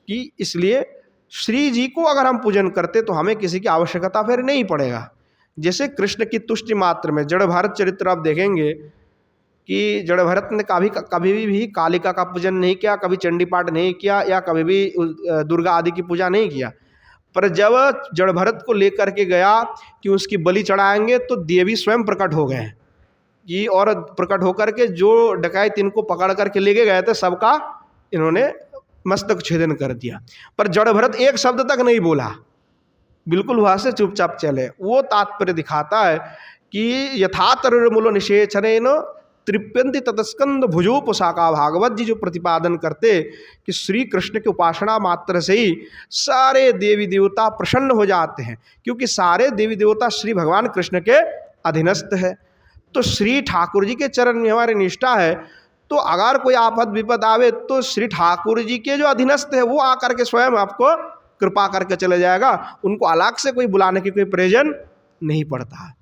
कि इसलिए श्री जी को अगर हम पूजन करते तो हमें किसी की आवश्यकता फिर नहीं पड़ेगा। जैसे कृष्ण की तुष्टि मात्र में जड़ भरत चरित्र आप देखेंगे कि जड़ भरत ने कभी भी कालिका का पूजन नहीं किया, कभी चंडी पाठ नहीं किया, या कभी भी दुर्गा आदि की पूजा नहीं किया। पर जब जड़ भरत को लेकर के गया कि उसकी बलि चढ़ाएंगे, तो देवी स्वयं प्रकट हो गए कि, और प्रकट होकर के जो डकैत इनको पकड़ करके लेके गए थे सबका इन्होंने मस्तक छेदन कर दिया। पर जड़ भरत एक शब्द तक नहीं बोला, बिल्कुल वहां से चुपचाप चले। वो तात्पर्य दिखाता है कि यथा तरुर्मूल निषेचन तृप्यंति ततस्कंद भुजोपशाखा, भागवत जी जो प्रतिपादन करते कि श्री कृष्ण की उपासना मात्र से ही सारे देवी देवता प्रसन्न हो जाते हैं, क्योंकि सारे देवी देवता श्री भगवान कृष्ण के अधीनस्थ है। तो श्री ठाकुर जी के चरण में हमारी निष्ठा है, तो अगर कोई आफत विपद आवे तो श्री ठाकुर जी के जो अधीनस्थ है वो आकर के स्वयं आपको कृपा करके चले जाएगा, उनको अलग से कोई बुलाने की कोई प्रयोजन नहीं पड़ता।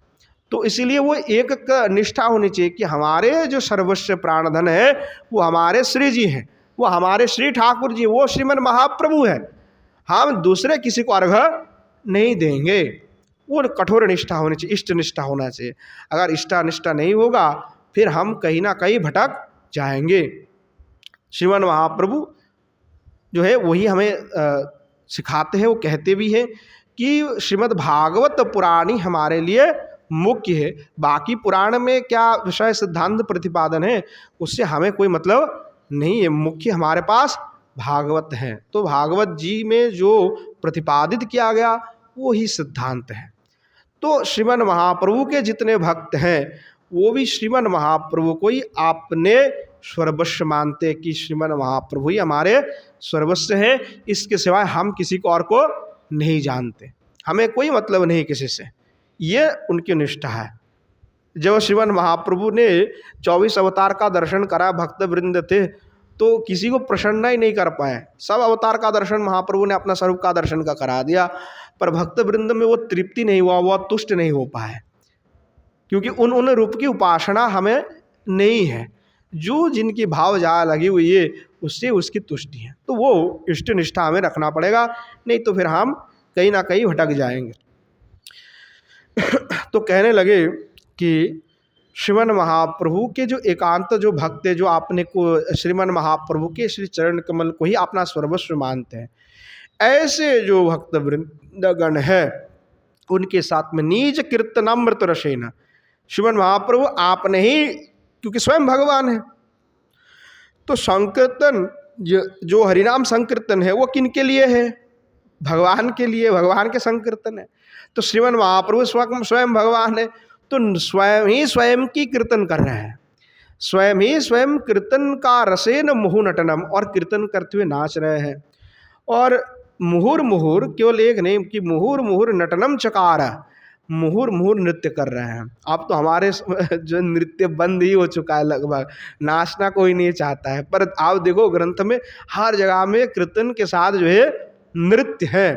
तो इसीलिए वो एक निष्ठा होनी चाहिए कि हमारे जो सर्वस्व प्राणधन है वो हमारे श्री जी हैं, वो हमारे श्री ठाकुर जी, वो श्रीमन महाप्रभु है, हम दूसरे किसी को अर्घ नहीं देंगे। वो कठोर निष्ठा होनी चाहिए, इष्ट निष्ठा होना चाहिए। अगर इष्टा निष्ठा नहीं होगा फिर हम कहीं ना कहीं भटक जाएंगे। श्रीमन महाप्रभु जो है वही हमें सिखाते हैं, वो कहते भी हैं कि श्रीमद् भागवत पुराणी हमारे लिए मुख्य है, बाकी पुराण में क्या विषय सिद्धांत प्रतिपादन है उससे हमें कोई मतलब नहीं है, मुख्य हमारे पास भागवत है। तो भागवत जी में जो प्रतिपादित किया गया वो ही सिद्धांत है। तो श्रीमन महाप्रभु के जितने भक्त हैं वो भी श्रीमन महाप्रभु को ही आपने सर्वस्व मानते कि श्रीमन महाप्रभु ही हमारे सर्वस्व है, इसके सिवाय हम किसी को और को नहीं जानते, हमें कोई मतलब नहीं किसी से, ये उनकी निष्ठा है। जब श्रीमन महाप्रभु ने 24 अवतार का दर्शन करा, भक्त वृंद थे तो किसी को प्रसन्न ही नहीं कर पाए, सब अवतार का दर्शन महाप्रभु ने अपना स्वरूप का दर्शन का करा दिया, पर भक्त वृंद में वो तृप्ति नहीं हुआ, वो तुष्ट नहीं हो पाए, क्योंकि उन रूप की उपासना हमें नहीं है। जो जिनकी भाव जा लगी हुई है उससे उसकी तुष्टि है, तो वो इष्ट निष्ठा हमें रखना पड़ेगा, नहीं तो फिर हम कहीं ना कहीं भटक जाएंगे। तो कहने लगे कि श्रीमन महाप्रभु के जो एकांत जो भक्त है, जो आपने को श्रीमन महाप्रभु के श्री चरण कमल को ही अपना सर्वस्व मानते हैं, ऐसे जो भक्त वृंदगण है उनके साथ में नीज कीर्तनामृत रसेन, श्रीमन महाप्रभु आपने ही, क्योंकि स्वयं भगवान है, तो संकीर्तन जो हरिनाम संकीर्तन है वो किन के लिए है? भगवान के लिए, भगवान के संकीर्तन है। तो श्रीमन महाप्रभु स्वयं भगवान है, तो स्वयं की कीर्तन कर रहे हैं, स्वयं कीर्तन का रसेन मुहु नटनम, और कीर्तन करते हुए नाच रहे हैं। और मुहुर मुहुर केवल एक नहीं कि मुहुर मुहुर नटनम चकार, मुहुर मुहुर नृत्य कर रहे हैं। अब तो हमारे जो नृत्य बंद ही हो चुका है लगभग, नाचना कोई नहीं चाहता है, पर आप देखो ग्रंथ में हर जगह में कीर्तन के साथ जो है नृत्य है,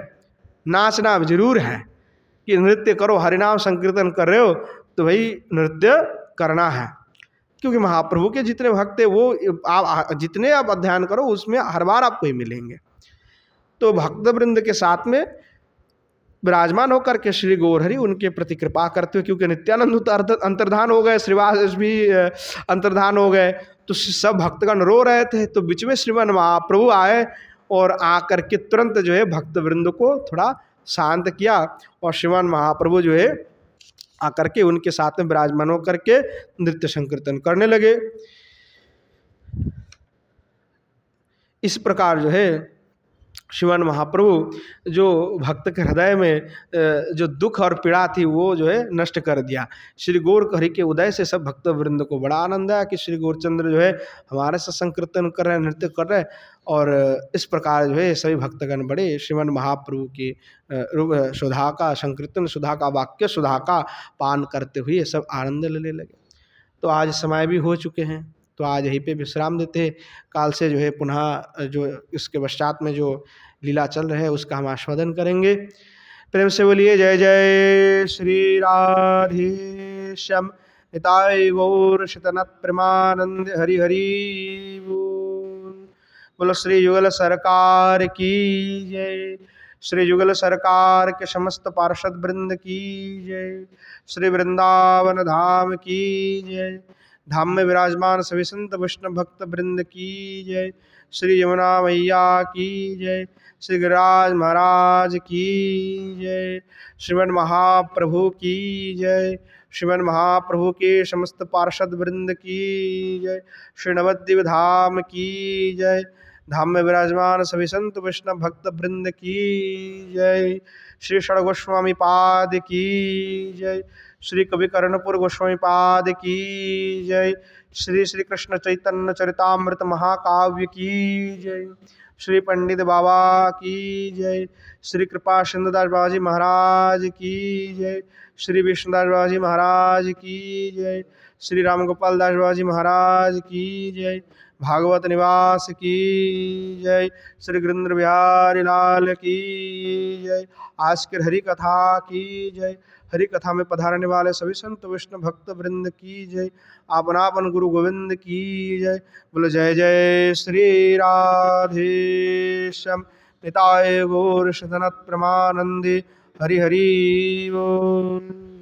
नाचना जरूर है कि नृत्य करो, हरिनाम संकीर्तन कर रहे हो तो भाई नृत्य करना है, क्योंकि महाप्रभु के जितने भक्त है वो आप जितने आप अध्ययन करो उसमें हर बार आपको ही मिलेंगे। तो भक्त वृंद के साथ में विराजमान होकर के श्री गौरहरि उनके प्रति कृपा करते हुए, क्योंकि नित्यानंद अंतर्धान हो गए, श्रीवास भी अंतर्धान हो गए, तो सब भक्तगण रो रहे थे, तो बीच में श्रीमन महाप्रभु आए और आकर के तुरंत जो है भक्त वृंद को थोड़ा शांत किया, और श्रीमान महाप्रभु जो है आकर के उनके साथ में विराजमान होकर के नृत्य संकीर्तन करने लगे। इस प्रकार जो है श्रीमान महाप्रभु जो भक्त के हृदय में जो दुख और पीड़ा थी वो जो है नष्ट कर दिया। श्री गौर हरि के उदय से सब भक्त वृंद को बड़ा आनंद आया कि श्री गौरचंद्र जो है हमारे साथ संकीर्तन कर रहे हैं, नृत्य कर रहे हैं। और इस प्रकार जो है सभी भक्तगण बड़े श्रीमान महाप्रभु की रूप सुधा का संकीर्तन, सुधा का वाक्य, सुधा का पान करते हुए सब आनंद लेने लगे। तो आज समय भी हो चुके हैं, तो आज यहीं पे विश्राम देते हैं। काल से जो है पुनः जो इसके पश्चात में जो लीला चल रहे हैं उसका हम आस्वादन करेंगे। प्रेम से बोलिए जय जय श्री राधेश्याम निताय गौर शतनत प्रेमानंद हरि हरि बोल। बोलो श्री युगल सरकार की जय, श्री युगल सरकार के समस्त पार्षद वृंद की जय, श्री वृंदावन धाम की जय, धाम में विराजमान सभी संत वैष्णव भक्त वृंद की जय, श्री यमुना मैया की जय, श्री गिरिराज महाराज की जय, श्रीमन महाप्रभु की जय, श्रीमन महाप्रभु के समस्त पार्षद वृंद की जय, श्री नवद्वीप धाम की जय, धाम में विराजमान सभी संत वैष्णव भक्त वृंद की जय, श्री षड़ गोस्वामी पाद की जय, श्री कवि कर्णपुर गोस्वामी पाद की जय, श्री श्री कृष्ण चैतन्य चरितामृत महाकाव्य की जय, श्री पंडित बाबा की जय, श्री कृपा सिंधुदास बाबा जी महाराज की जय, श्री विष्णुदास बाबा जी महाराज की जय, श्री राम गोपाल दास बाबा जी महाराज की जय, भागवत निवास की जय, श्री गिरिंद्र बिहारी लाल की जय। आज के हरि कथा की जय। हरि कथा में पधारने वाले सभी संत वैष्णव भक्त वृंद की जय। आपनापन गुरु गोविंद की जय। बोलो जय जय श्री राधेश्याम निताय गौर शतनत प्रमानंदे हरि हरि बोल।